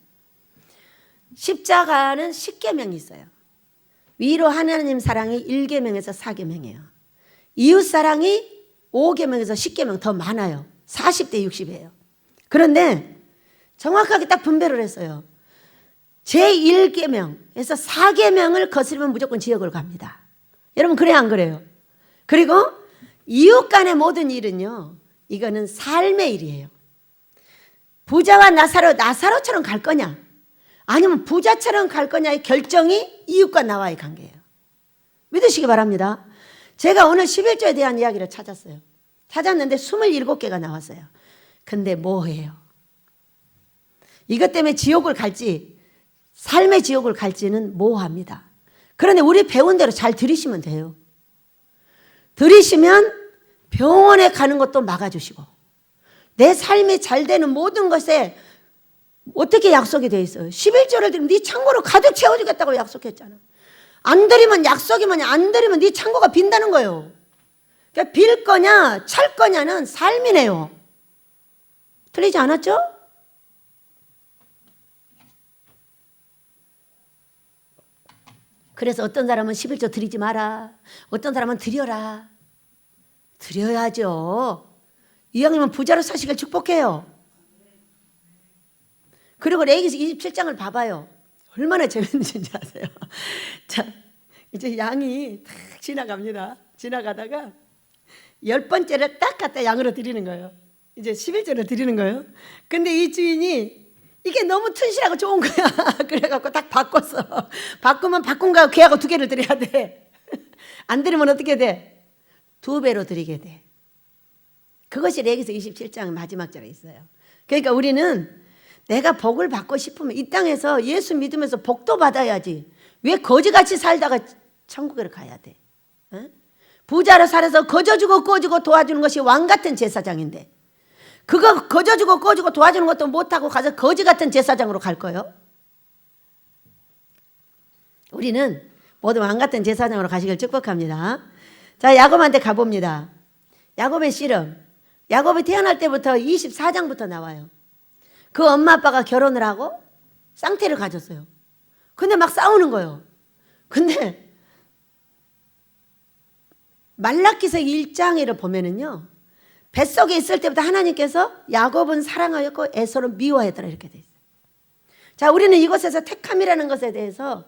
Speaker 1: 십자가는 10계명이 있어요. 위로 하나님 사랑이 1계명에서 4계명이에요. 이웃 사랑이 5계명에서 10계명 더 많아요. 40대 60이에요. 그런데 정확하게 딱 분배를 했어요. 제1계명에서 4계명을 거스르면 무조건 지옥을 갑니다. 여러분 그래요 안 그래요? 그리고 이웃 간의 모든 일은요. 이거는 삶의 일이에요. 부자와 나사로처럼 갈 거냐 아니면 부자처럼 갈 거냐의 결정이 이웃과 나와의 관계예요. 믿으시기 바랍니다. 제가 오늘 11조에 대한 이야기를 찾았는데 27개가 나왔어요. 근데 뭐예요? 이것 때문에 지옥을 갈지 삶의 지옥을 갈지는 모호합니다. 그런데 우리 배운 대로 잘 들으시면 돼요. 들으시면 병원에 가는 것도 막아주시고 내 삶이 잘 되는 모든 것에 어떻게 약속이 돼 있어요? 11조를 들으면 네 창고를 가득 채워주겠다고 약속했잖아. 안 들으면 약속이 뭐냐? 안 들으면 네 창고가 빈다는 거예요. 그러니까 빌 거냐 찰 거냐는 삶이네요. 틀리지 않았죠? 그래서 어떤 사람은 11조 드리지 마라. 어떤 사람은 드려라. 드려야죠. 이왕이면 부자로 사시길 축복해요. 그리고 레위기서 27장을 봐봐요. 얼마나 재밌는지 아세요? 자, 이제 양이 탁 지나갑니다. 지나가다가 10번째를 딱 갖다 양으로 드리는 거예요. 이제 11조를 드리는 거예요. 근데 이 주인이 이게 너무 튼실하고 좋은 거야. 그래갖고 딱 바꿨어. 바꾸면 바꾼 거 걔하고 2개를 드려야 돼. 안 드리면 어떻게 돼? 2배로 드리게 돼. 그것이 레위기서 27장 마지막 절에 있어요. 그러니까 우리는 내가 복을 받고 싶으면 이 땅에서 예수 믿으면서 복도 받아야지. 왜 거지같이 살다가 천국에 가야 돼? 어? 부자로 살아서 거저주고 꺼주고 도와주는 것이 왕 같은 제사장인데 그거 거저주고 꺼주고 도와주는 것도 못하고 가서 거지 같은 제사장으로 갈 거예요. 우리는 모두 왕 같은 제사장으로 가시길 축복합니다. 자, 야곱한테 가봅니다. 야곱의 씨름. 야곱이 태어날 때부터 24장부터 나와요. 그 엄마 아빠가 결혼을 하고 쌍태를 가졌어요. 근데 막 싸우는 거예요. 근데 말라기서 1장을 보면은요, 뱃속에 있을 때부터 하나님께서 야곱은 사랑하였고 에서는 미워했더라 이렇게 돼 있어요. 자, 우리는 이곳에서 택함이라는 것에 대해서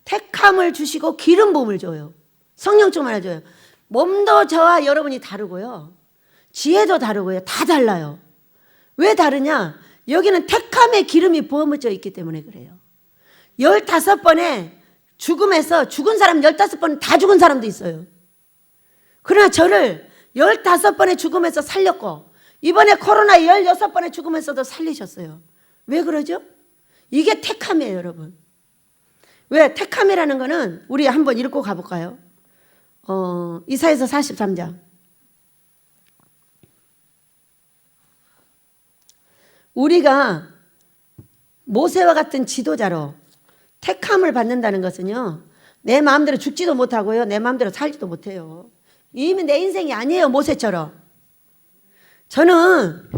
Speaker 1: 택함을 주시고 기름 부음을 줘요. 성령 충만을 줘요. 몸도 저와 여러분이 다르고요, 지혜도 다르고요, 다 달라요. 왜 다르냐? 여기는 택함의 기름이 부어져 있기 때문에 그래요. 15번의 죽음에서 죽은 사람 15번 다 죽은 사람도 있어요. 그러나 저를 15번의 죽음에서 살렸고 이번에 코로나 16번의 죽음에서도 살리셨어요. 왜 그러죠? 이게 택함이에요, 여러분. 왜? 택함이라는 거는 우리 한번 읽고 가볼까요? 이사야서 43장. 우리가 모세와 같은 지도자로 택함을 받는다는 것은요, 내 마음대로 죽지도 못하고요, 내 마음대로 살지도 못해요. 이미 내 인생이 아니에요, 모세처럼. 저는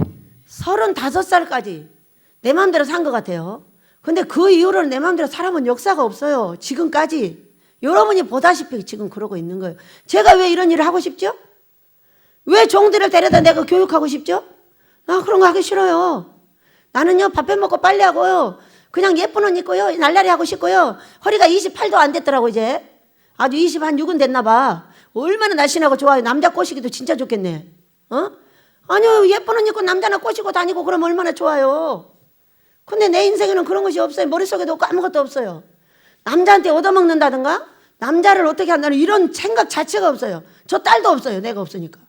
Speaker 1: 35살까지 내 마음대로 산 것 같아요. 근데 그 이후로는 내 마음대로 살아본 역사가 없어요. 지금까지. 여러분이 보다시피 지금 그러고 있는 거예요. 제가 왜 이런 일을 하고 싶죠? 왜 종들을 데려다 내가 교육하고 싶죠? 나 그런 거 하기 싫어요. 나는요, 밥 해먹고 빨래하고요, 그냥 예쁜 옷 입고요, 날라리 하고 싶고요. 허리가 28도 안 됐더라고 이제. 아주 26은 됐나 봐. 얼마나 날씬하고 좋아요. 남자 꼬시기도 진짜 좋겠네. 아니요, 예쁜 옷 입고 남자나 꼬시고 다니고 그러면 얼마나 좋아요. 근데 내 인생에는 그런 것이 없어요. 머릿속에도 아무것도 없어요. 남자한테 얻어먹는다든가 남자를 어떻게 한다는 이런 생각 자체가 없어요. 저 딸도 없어요. 내가 없으니까.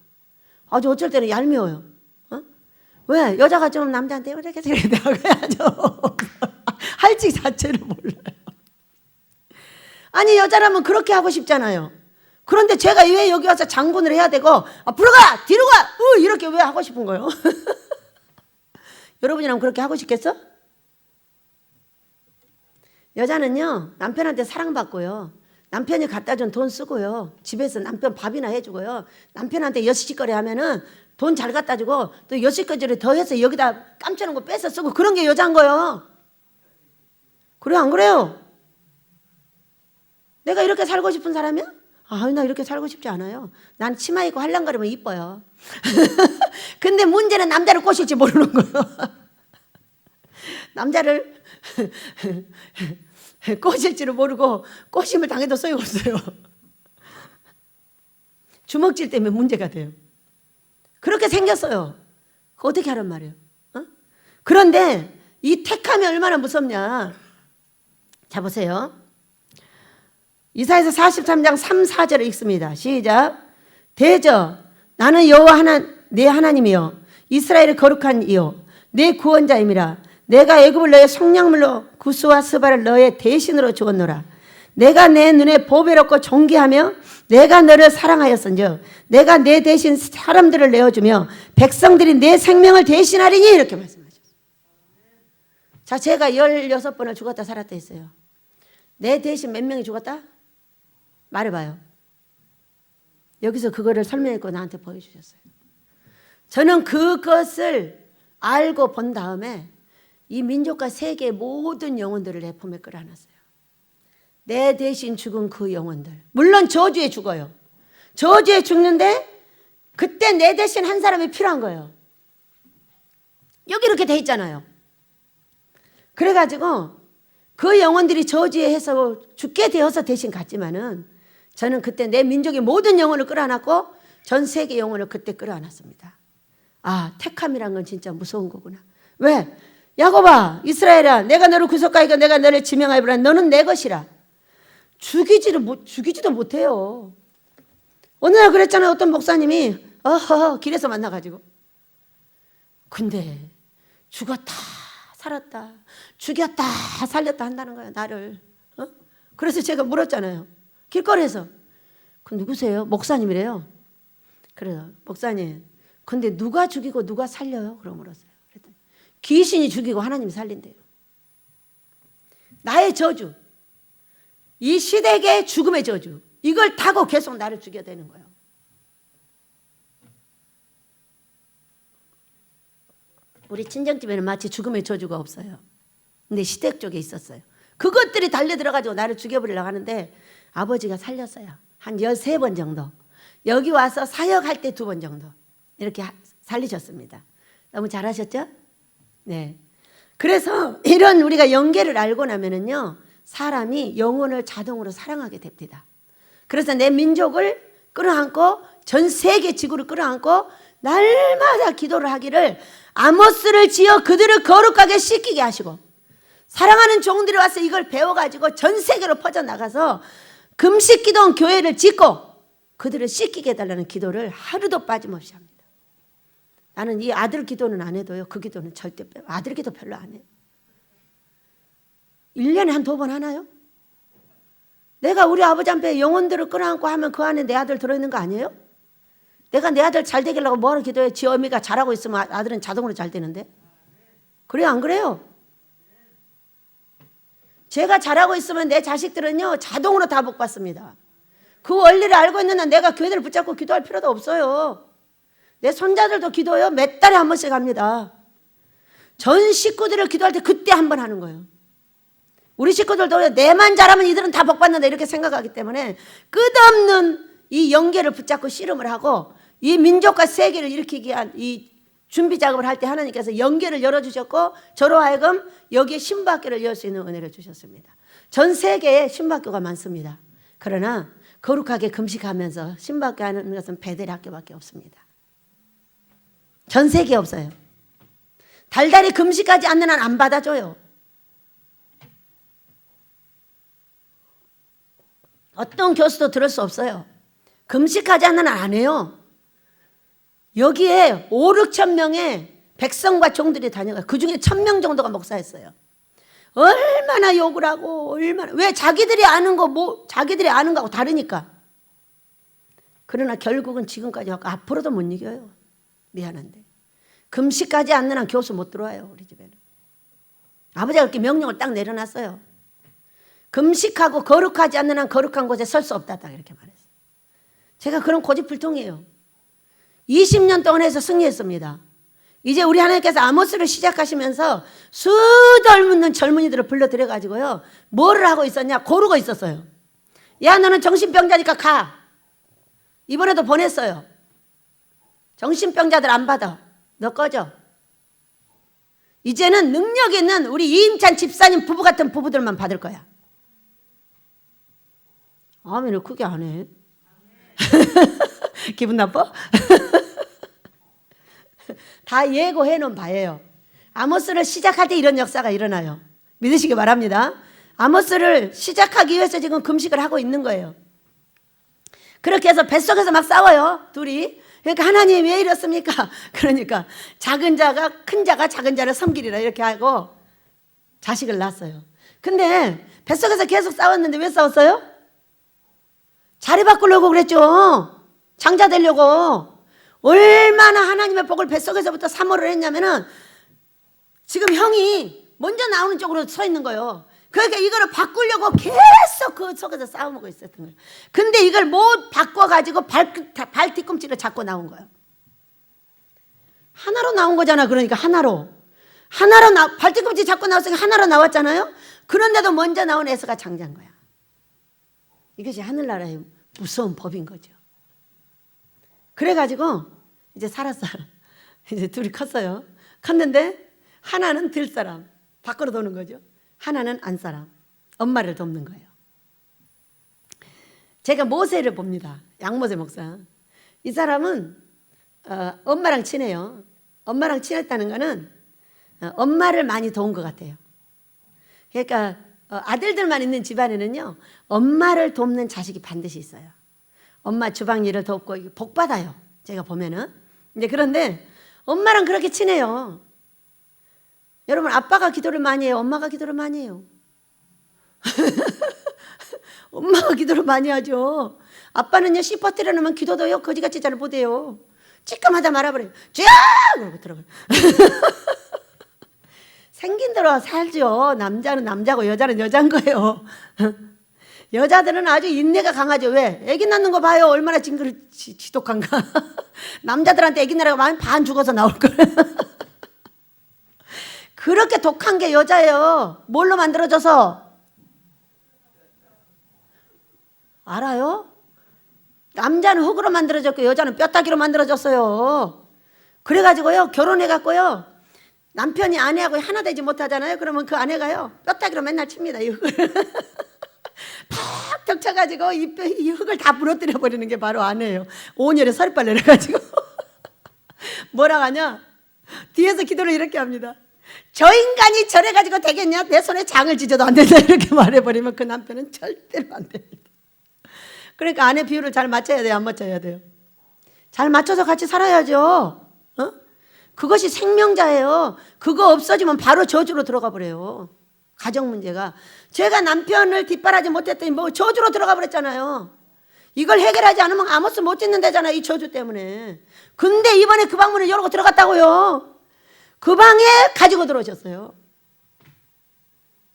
Speaker 1: 아주 어쩔 때는 얄미워요. 왜? 여자가 좀 남자한테 이렇게 해야죠. 할지 자체를 몰라요. 아니, 여자라면 그렇게 하고 싶잖아요. 그런데 제가 왜 여기 와서 장군을 해야 되고, 앞으로 가! 뒤로 가! 이렇게 왜 하고 싶은 거예요? 여러분이라면 그렇게 하고 싶겠어? 여자는요, 남편한테 사랑받고요, 남편이 갖다 준 돈 쓰고요, 집에서 남편 밥이나 해주고요, 남편한테 여시거리 하면은 돈 잘 갖다 주고 또 여시거리를 더 해서 여기다 깜짝한 거 뺏어 쓰고, 그런 게 여자인 거예요. 그래요, 안 그래요? 내가 이렇게 살고 싶은 사람이야? 나 이렇게 살고 싶지 않아요. 난 치마 입고 할랑거리면 이뻐요. 근데 문제는 남자를 꼬실지 모르는 거예요. 남자를 꼬실지를 모르고 꼬심을 당해도 소용없어요. 주먹질 때문에 문제가 돼요. 그렇게 생겼어요. 어떻게 하란 말이에요? 그런데 이 택함이 얼마나 무섭냐. 자, 보세요. 이사야서 43장 3, 4절을 읽습니다. 시작. 대저 나는 여호와 내 하나님이요 이스라엘의 거룩한 이요 내 구원자임이라. 내가 애굽을 너의 속량물로 구스와 스바를 너의 대신으로 주었노라. 내가 내 눈에 보배롭고 존귀하며 내가 너를 사랑하였은즉 내가 내 대신 사람들을 내어주며 백성들이 내 생명을 대신하리니, 이렇게 말씀하셨어요. 자, 제가 16번을 죽었다 살았다 했어요. 내 대신 몇 명이 죽었다? 말해봐요. 여기서 그거를 설명했고 나한테 보여주셨어요. 저는 그것을 알고 본 다음에 이 민족과 세계의 모든 영혼들을 내 품에 끌어안았어요. 내 대신 죽은 그 영혼들. 물론 저주에 죽어요. 저주에 죽는데 그때 내 대신 한 사람이 필요한 거예요. 여기 이렇게 돼 있잖아요. 그래가지고 그 영혼들이 저주에 해서 죽게 되어서 대신 갔지만은 저는 그때 내 민족의 모든 영혼을 끌어안았고 전 세계 영혼을 그때 끌어안았습니다. 택함이란 건 진짜 무서운 거구나. 왜? 야곱아, 이스라엘아, 내가 너를 구속하이고 내가 너를 지명하리라. 너는 내 것이라. 죽이지도 못해요. 어느 날 그랬잖아요. 어떤 목사님이 길에서 만나가지고. 근데 죽었다 살았다 죽였다 살렸다 한다는 거예요, 나를. 그래서 제가 물었잖아요. 길거리에서. 그 누구세요? 목사님이래요. 그래서 목사님, 근데 누가 죽이고 누가 살려요? 그러고 물었어요. 그랬더니 귀신이 죽이고 하나님이 살린대요. 나의 저주. 이 시댁의 죽음의 저주, 이걸 타고 계속 나를 죽여야 되는 거예요. 우리 친정집에는 마치 죽음의 저주가 없어요. 근데 시댁 쪽에 있었어요. 그것들이 달려들어가지고 나를 죽여버리려고 하는데 아버지가 살렸어요. 한 13번 정도. 여기 와서 사역할 때 2번 정도 이렇게 살리셨습니다. 너무 잘하셨죠? 네. 그래서 이런 우리가 연계를 알고 나면은요, 사람이 영혼을 자동으로 사랑하게 됩니다. 그래서 내 민족을 끌어안고 전 세계 지구를 끌어안고 날마다 기도를 하기를 아모스를 지어 그들을 거룩하게 씻기게 하시고, 사랑하는 종들이 와서 이걸 배워가지고 전 세계로 퍼져나가서 금식기도원 교회를 짓고 그들을 씻기게 해달라는 기도를 하루도 빠짐없이 합니다. 나는 이 아들 기도는 안 해도요, 그 기도는 절대 아들 기도 별로 안 해요. 1년에 한 2번 하나요? 내가 우리 아버지 앞에 영혼들을 끌어안고 하면 그 안에 내 아들 들어있는 거 아니에요? 내가 내 아들 잘 되기려고 뭐하러 기도해? 지 어미가 잘하고 있으면 아들은 자동으로 잘 되는데. 그래요, 안 그래요? 제가 잘하고 있으면 내 자식들은요, 자동으로 다 복 받습니다. 그 원리를 알고 있는 한 내가 교회들을 붙잡고 기도할 필요도 없어요. 내 손자들도 기도요, 몇 달에 한 번씩 합니다. 전 식구들을 기도할 때 그때 한 번 하는 거예요. 우리 식구들도 내만 잘하면 이들은 다 복 받는다 이렇게 생각하기 때문에 끝없는 이 연계를 붙잡고 씨름을 하고 이 민족과 세계를 일으키기 위한 이 준비 작업을 할 때 하나님께서 연계를 열어주셨고, 저로 하여금 여기에 신부학교를 열 수 있는 은혜를 주셨습니다. 전 세계에 신부학교가 많습니다. 그러나 거룩하게 금식하면서 신부학교 하는 것은 베델 학교밖에 없습니다. 전 세계에 없어요. 달달이 금식하지 않는 한 안 받아줘요. 어떤 교수도 들을 수 없어요. 금식하지 않는 한 안 해요. 여기에 5, 6천 명의 백성과 종들이 다녀가요. 그 중에 1,000명 정도가 목사였어요. 얼마나 욕을 하고, 얼마나, 왜 자기들이 아는 자기들이 아는 거하고 다르니까. 그러나 결국은 지금까지 하고 앞으로도 못 이겨요. 미안한데. 금식하지 않는 한 교수 못 들어와요, 우리 집에는. 아버지가 그렇게 명령을 딱 내려놨어요. 금식하고 거룩하지 않는 한 거룩한 곳에 설 수 없다, 딱 이렇게 말했어요. 제가 그런 고집불통이에요. 20년 동안 해서 승리했습니다. 이제 우리 하나님께서 아모스를 시작하시면서 수덜 젊은이들을 불러들여가지고요, 뭐를 하고 있었냐? 고르고 있었어요. 야, 너는 정신병자니까 가. 이번에도 보냈어요. 정신병자들 안 받아. 너 꺼져. 이제는 능력 있는 우리 이임찬 집사님 부부 같은 부부들만 받을 거야. 아멘을 크게 안 해. 기분 나빠? 다 예고해 놓은 바예요. 아모스를 시작할 때 이런 역사가 일어나요. 믿으시기 바랍니다. 아모스를 시작하기 위해서 지금 금식을 하고 있는 거예요. 그렇게 해서 뱃속에서 막 싸워요, 둘이. 그러니까 하나님 왜 이렇습니까? 그러니까 작은 자가 큰 자가 작은 자를 섬기리라 이렇게 하고 자식을 낳았어요. 근데 뱃속에서 계속 싸웠는데 왜 싸웠어요? 자리 바꾸려고 그랬죠. 장자 되려고. 얼마나 하나님의 복을 뱃속에서부터 사모를 했냐면은 지금 형이 먼저 나오는 쪽으로 서 있는 거예요. 그러니까 이거를 바꾸려고 계속 그 속에서 싸우고 있었던 거예요. 근데 이걸 못 바꿔가지고 발 뒤꿈치를 잡고 나온 거예요. 하나로 나온 거잖아. 그러니까 하나로 발 뒤꿈치 잡고 나왔으니까 하나로 나왔잖아요. 그런데도 먼저 나온 에서가 장자인 거야. 이것이 하늘나라의 무서운 법인 거죠. 그래가지고 이제 살았어요. 이제 둘이 컸어요. 컸는데 하나는 들 사람, 밖으로 도는 거죠. 하나는 안 사람, 엄마를 돕는 거예요. 제가 모세를 봅니다. 양모세 목사. 이 사람은 엄마랑 친해요. 엄마랑 친했다는 거는 엄마를 많이 도운 것 같아요. 그러니까 아들들만 있는 집안에는요, 엄마를 돕는 자식이 반드시 있어요. 엄마 주방 일을 돕고 복 받아요. 제가 보면은. 이제 그런데 엄마랑 그렇게 친해요. 여러분, 아빠가 기도를 많이 해요? 엄마가 기도를 많이 해요? 엄마가 기도를 많이 하죠. 아빠는요, 씨 퍼뜨려 놓으면 기도도요, 거지같이 잘 못해요. 찌끔하다 말아버려요. 쥐야! 그러고 들어가요. 생긴 대로 살죠. 남자는 남자고 여자는 여자인 거예요. 여자들은 아주 인내가 강하죠. 왜? 애기 낳는 거 봐요. 얼마나 지독한가. 남자들한테 애기 낳으라고 하면 반 죽어서 나올 거예요. 그렇게 독한 게 여자예요. 뭘로 만들어져서? 알아요? 남자는 흙으로 만들어졌고 여자는 뼈다귀로 만들어졌어요. 그래가지고요, 결혼해갖고요, 남편이 아내하고 하나 되지 못하잖아요. 그러면 그 아내가요, 뼈다귀로 맨날 칩니다, 이 흙을. 팍 덮쳐가지고 이 흙을 다 부러뜨려 버리는 게 바로 아내예요. 온열에 서리빨래 해가지고. 뭐라 하냐? 뒤에서 기도를 이렇게 합니다. 저 인간이 저래가지고 되겠냐? 내 손에 장을 찢어도 안 된다. 이렇게 말해버리면 그 남편은 절대로 안 됩니다. 그러니까 아내 비율을 잘 맞춰야 돼요? 안 맞춰야 돼요? 잘 맞춰서 같이 살아야죠. 어? 그것이 생명자예요. 그거 없어지면 바로 저주로 들어가 버려요. 가정 문제가. 제가 남편을 뒷바라지 못했더니 뭐 저주로 들어가 버렸잖아요. 이걸 해결하지 않으면 아무스 못 짓는 데잖아요. 이 저주 때문에. 근데 이번에 그 방문을 열고 들어갔다고요. 그 방에 가지고 들어오셨어요.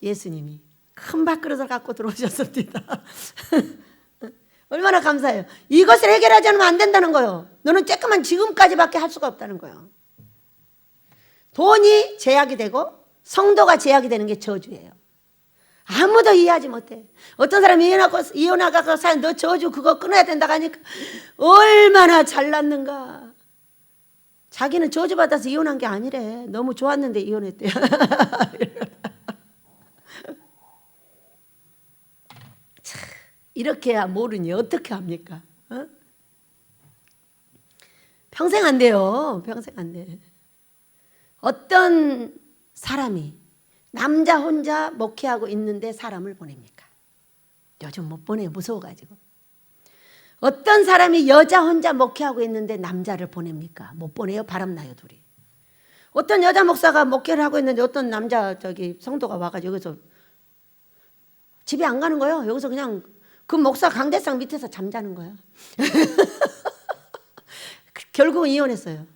Speaker 1: 예수님이 큰 밥그릇을 갖고 들어오셨습니다. 얼마나 감사해요. 이것을 해결하지 않으면 안 된다는 거예요. 너는 쬐끄만 지금까지밖에 할 수가 없다는 거예요. 돈이 제약이 되고 성도가 제약이 되는 게 저주예요. 아무도 이해하지 못해. 어떤 사람이 이혼하고 사연 너 저주 그거 끊어야 된다고 하니까 얼마나 잘났는가. 자기는 저주받아서 이혼한 게 아니래. 너무 좋았는데 이혼했대요. 이렇게 해야 모르니 어떻게 합니까? 어? 평생 안 돼요. 평생 안 돼. 어떤 사람이 남자 혼자 목회하고 있는데 사람을 보냅니까? 요즘 못 보내요. 무서워가지고. 어떤 사람이 여자 혼자 목회하고 있는데 남자를 보냅니까? 못 보내요. 바람나요 둘이. 어떤 여자 목사가 목회를 하고 있는데 어떤 남자 성도가 와가지고 여기서 집에 안 가는 거예요. 여기서 그냥 그 목사 강대상 밑에서 잠자는 거예요. 결국은 이혼했어요.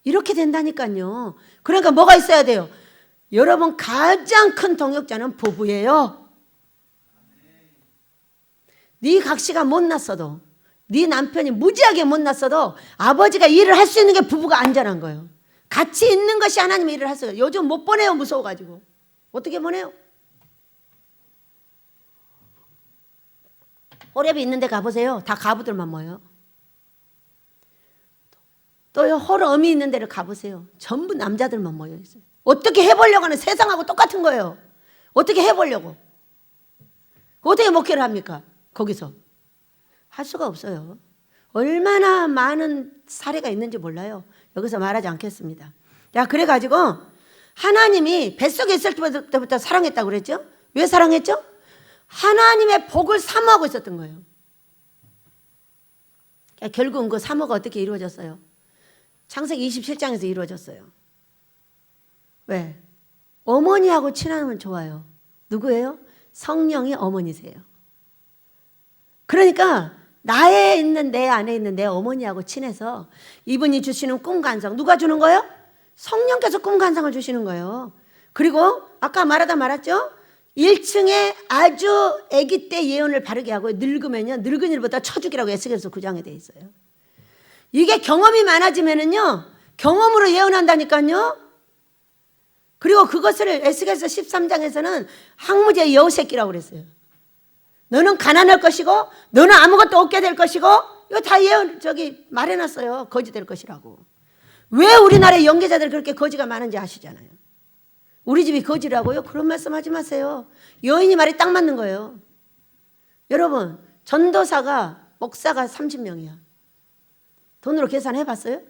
Speaker 1: 이렇게 된다니까요. 그러니까 뭐가 있어야 돼요? 여러분 가장 큰 동역자는 부부예요. 네 각시가 못났어도 네 남편이 무지하게 못났어도 아버지가 일을 할 수 있는 게 부부가 안전한 거예요. 같이 있는 것이 하나님의 일을 할 수 있어요. 요즘 못 보내요. 무서워가지고. 어떻게 보내요? 호렙이 있는 데 가보세요. 다 가부들만 모여요. 또 호르음이 있는 데를 가보세요. 전부 남자들만 모여 있어요. 어떻게 해보려고 하는 세상하고 똑같은 거예요. 어떻게 해보려고. 어떻게 목회를 합니까? 거기서. 할 수가 없어요. 얼마나 많은 사례가 있는지 몰라요. 여기서 말하지 않겠습니다. 야, 그래가지고 하나님이 뱃속에 있을 때부터 사랑했다고 그랬죠? 왜 사랑했죠? 하나님의 복을 사모하고 있었던 거예요. 결국은 그 사모가 어떻게 이루어졌어요? 창세기 27장에서 이루어졌어요. 왜? 어머니하고 친하면 좋아요. 누구예요? 성령이 어머니세요. 그러니까 나에 있는 내 안에 있는 내 어머니하고 친해서 이분이 주시는 꿈 간성. 누가 주는 거예요? 성령께서 꿈 간성을 주시는 거예요. 그리고 아까 말했죠? 1층에 아주 아기 때 예언을 바르게 하고 늙으면요, 늙은 일보다 처죽이라고 에스겔서 9장에 돼 있어요. 이게 경험이 많아지면은요, 경험으로 예언한다니까요. 그리고 그것을 에스겔서 13장에서는 항무제 여우새끼라고 그랬어요. 너는 가난할 것이고 너는 아무것도 없게 될 것이고 이거 다 예언 말해놨어요. 거지 될 것이라고. 왜 우리나라의 연계자들이 그렇게 거지가 많은지 아시잖아요. 우리 집이 거지라고요? 그런 말씀 하지 마세요. 여인이 말이 딱 맞는 거예요. 여러분, 전도사가 목사가 30명이야. 돈으로 계산해 봤어요?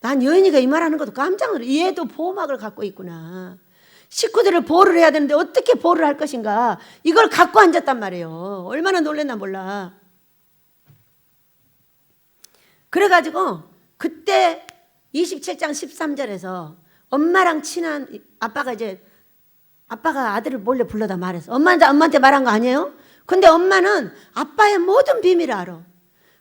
Speaker 1: 난 여인이가 이 말하는 것도 깜짝 놀라요. 얘도 보호막을 갖고 있구나. 식구들을 보호를 해야 되는데 어떻게 보호를 할 것인가. 이걸 갖고 앉았단 말이에요. 얼마나 놀랬나 몰라. 그래가지고 그때 27장 13절에서 엄마랑 친한 아빠가 아들을 몰래 불러다 말했어. 엄마한테 말한 거 아니에요? 근데 엄마는 아빠의 모든 비밀을 알아.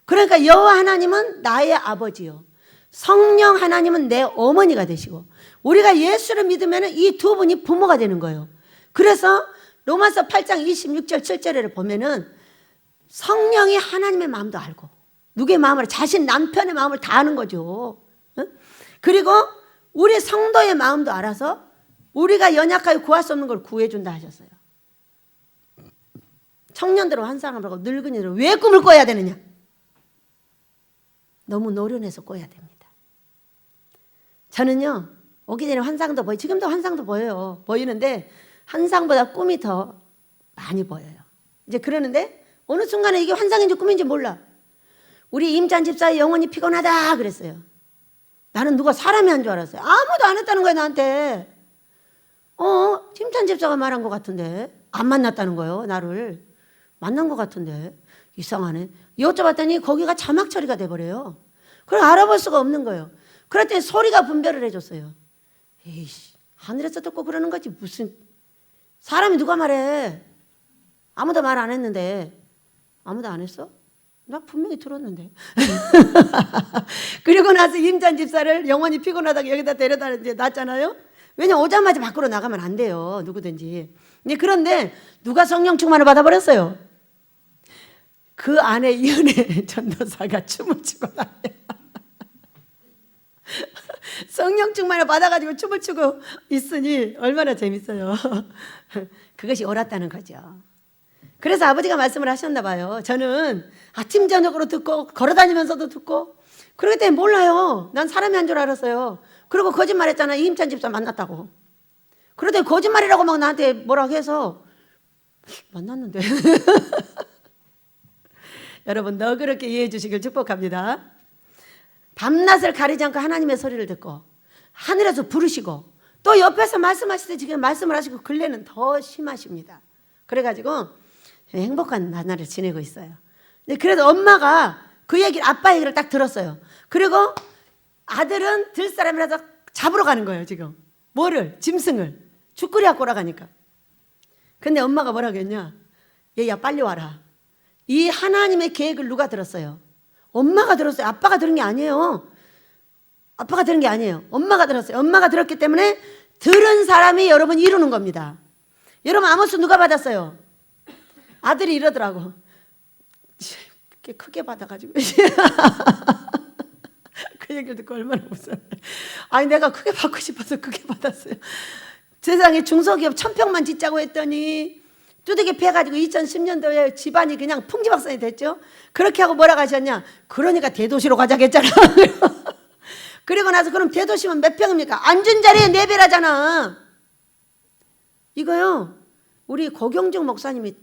Speaker 1: 그러니까 여호와 하나님은 나의 아버지요, 성령 하나님은 내 어머니가 되시고, 우리가 예수를 믿으면 이 두 분이 부모가 되는 거예요. 그래서 로마서 8장 26절 7절을 보면은 성령이 하나님의 마음도 알고 누구의 마음을 자신 남편의 마음을 다 아는 거죠. 그리고 우리 성도의 마음도 알아서 우리가 연약하여 구할 수 없는 걸 구해준다 하셨어요. 청년들은 환상을 하고 늙은이들은 왜 꿈을 꿔야 되느냐? 너무 노련해서 꿔야 됩니다. 저는요 오기 전에 환상도 보여요. 지금도 환상도 보여요. 보이는데 환상보다 꿈이 더 많이 보여요. 이제 그러는데 어느 순간에 이게 환상인지 꿈인지 몰라. 우리 임찬 집사의 영혼이 피곤하다 그랬어요. 나는 누가 사람이 한 줄 알았어요. 아무도 안 했다는 거예요 나한테. 임찬 집사가 말한 것 같은데 안 만났다는 거예요. 나를 만난 것 같은데 이상하네. 여쭤봤더니 거기가 자막 처리가 돼버려요. 그걸 알아볼 수가 없는 거예요. 그랬더니 소리가 분별을 해줬어요. 에이씨 하늘에서 듣고 그러는 거지 무슨 사람이 누가 말해. 아무도 말 안 했는데. 아무도 안 했어? 나 분명히 들었는데. 그리고 나서 임찬 집사를 영원히 피곤하다고 여기다 데려다 놨잖아요. 왜냐면 오자마자 밖으로 나가면 안 돼요. 누구든지. 그런데 누가 성령 충만을 받아버렸어요. 그 안에 이은혜 전도사가 춤을 추고 다녀요. 성령 충만을 받아가지고 춤을 추고 있으니 얼마나 재밌어요. 그것이 옳았다는 거죠. 그래서 아버지가 말씀을 하셨나 봐요. 저는 아침 저녁으로 듣고 걸어다니면서도 듣고 그러기 때문에 몰라요. 난 사람이 한 줄 알았어요. 그리고 거짓말했잖아. 이임찬 집사 만났다고. 그러더니 거짓말이라고 막 나한테 뭐라고 해서 만났는데. 여러분 너그럽게 이해해 주시길 축복합니다. 밤낮을 가리지 않고 하나님의 소리를 듣고 하늘에서 부르시고 또 옆에서 말씀하실 때 지금 말씀을 하시고 근래는 더 심하십니다. 그래가지고 행복한 나날을 지내고 있어요. 근데 그래도 엄마가 그 얘기를 아빠 얘기를 딱 들었어요. 그리고 아들은 들 사람이라서 잡으러 가는 거예요 지금. 뭐를? 짐승을. 죽거리 갖고 오라가니까. 근데 엄마가 뭐라고 했냐? 얘야 빨리 와라. 이 하나님의 계획을 누가 들었어요? 엄마가 들었어요. 아빠가 들은 게 아니에요. 아빠가 들은 게 아니에요. 엄마가 들었어요. 엄마가 들었기 때문에 들은 사람이 여러분 이루는 겁니다. 여러분 아모스 누가 받았어요? 아들이 이러더라고. 이렇게 크게 받아가지고 그 얘기를 듣고 얼마나 웃어요. 아니 내가 크게 받고 싶어서 크게 받았어요. 세상에 중소기업 1000평만 짓자고 했더니 뚜드게 패가지고 2010년도에 집안이 그냥 풍지박산이 됐죠. 그렇게 하고 뭐라고 하셨냐? 그러니까 대도시로 가자겠잖아. 그리고 나서 그럼 대도시면 몇 평입니까? 앉은 자리에 4배라잖아. 이거요. 우리 고경중 목사님이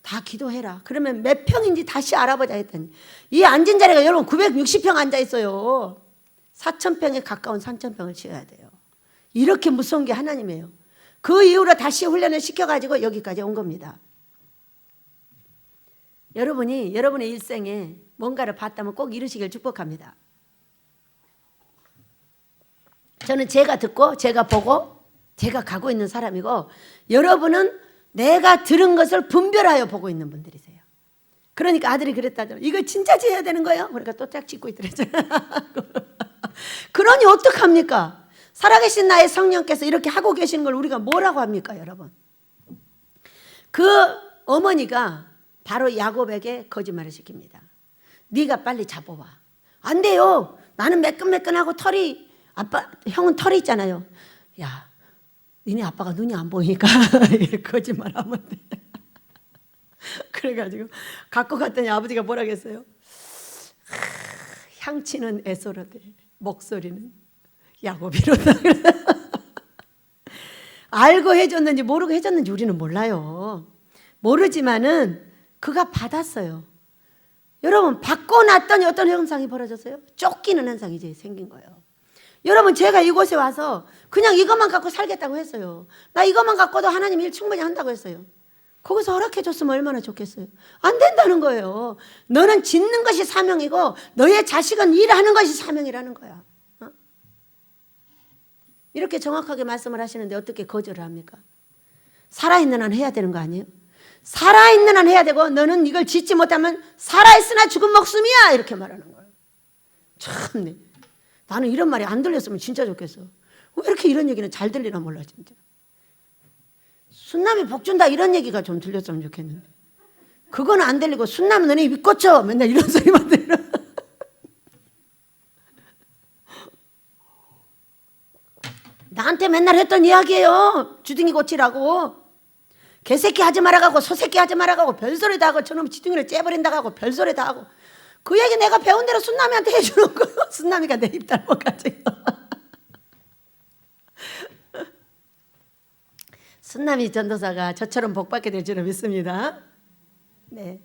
Speaker 1: 다 기도해라. 그러면 몇 평인지 다시 알아보자 했더니 이 앉은 자리가 여러분 960평 앉아 있어요. 4000평에 가까운 3000평을 지어야 돼요. 이렇게 무서운 게 하나님이에요. 그 이후로 다시 훈련을 시켜가지고 여기까지 온 겁니다. 여러분이 여러분의 일생에 뭔가를 봤다면 꼭 이루시길 축복합니다. 저는 제가 듣고 제가 보고 제가 가고 있는 사람이고 여러분은 내가 들은 것을 분별하여 보고 있는 분들이세요. 그러니까 아들이 그랬다죠. 이거 진짜 지어야 되는 거예요? 그러니까 또 짝 짓고 있더랬잖아. 그러니 어떡합니까? 살아계신 나의 성령께서 이렇게 하고 계시는 걸 우리가 뭐라고 합니까 여러분? 그 어머니가 바로 야곱에게 거짓말을 시킵니다. 네가 빨리 잡아와. 안 돼요. 나는 매끈매끈하고 털이 아빠 형은 털이 있잖아요. 야 니네 아빠가 눈이 안 보이니까 거짓말하면 돼. 그래가지고 갖고 갔더니 아버지가 뭐라고 했어요? 향치는 에서로되 목소리는 야곱이로다. 알고 해줬는지 모르고 해줬는지 우리는 몰라요. 모르지만은 그가 받았어요. 여러분 받고 났더니 어떤 현상이 벌어졌어요? 쫓기는 현상이 이제 생긴 거예요. 여러분 제가 이곳에 와서 그냥 이것만 갖고 살겠다고 했어요. 나 이것만 갖고도 하나님 일 충분히 한다고 했어요. 거기서 허락해 줬으면 얼마나 좋겠어요. 안 된다는 거예요. 너는 짓는 것이 사명이고 너의 자식은 일하는 것이 사명이라는 거야. 이렇게 정확하게 말씀을 하시는데 어떻게 거절을 합니까? 살아있는 한 해야 되는 거 아니에요? 살아있는 한 해야 되고 너는 이걸 짓지 못하면 살아있으나 죽은 목숨이야 이렇게 말하는 거예요. 참네. 나는 이런 말이 안 들렸으면 진짜 좋겠어. 왜 이렇게 이런 얘기는 잘 들리나 몰라 진짜. 순남이 복 준다 이런 얘기가 좀 들렸으면 좋겠는데 그건 안 들리고 순남 너네 입 꽂혀 맨날 이런 소리만 들려. 나한테 맨날 했던 이야기예요. 주둥이 고치라고. 개새끼 하지 말아가고 소새끼 하지 말아가고 별소리 다 하고 저놈 지둥이를 째버린다 하고 별소리 다 하고 그 얘기 내가 배운 대로 순남이한테 해주는 거예요. 순남이가 내 입 닮아가지고. 순남이 전도사가 저처럼 복받게 될 줄은 믿습니다. 네.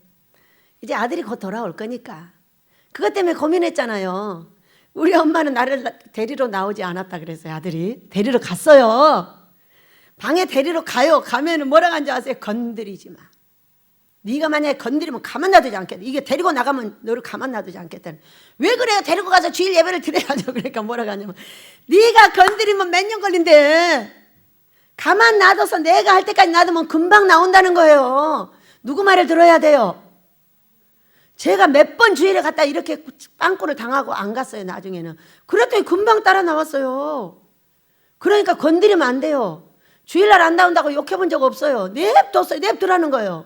Speaker 1: 이제 아들이 곧 돌아올 거니까. 그것 때문에 고민했잖아요. 우리 엄마는 나를 데리러 나오지 않았다 그랬어요. 아들이 데리러 갔어요. 방에 데리러 가요. 가면은 뭐라고 한지 아세요? 건드리지 마. 네가 만약에 건드리면 가만 놔두지 않겠다. 이게 데리고 나가면 너를 가만 놔두지 않겠다는. 왜 그래요? 데리고 가서 주일 예배를 드려야죠. 그러니까 뭐라고 하냐면 네가 건드리면 몇 년 걸린대. 가만 놔둬서 내가 할 때까지 놔두면 금방 나온다는 거예요. 누구 말을 들어야 돼요? 제가 몇 번 주일에 갔다 이렇게 빵꾸를 당하고 안 갔어요. 나중에는. 그랬더니 금방 따라 나왔어요. 그러니까 건드리면 안 돼요. 주일날 안 나온다고 욕해본 적 없어요. 냅뒀어요. 냅두라는 거예요.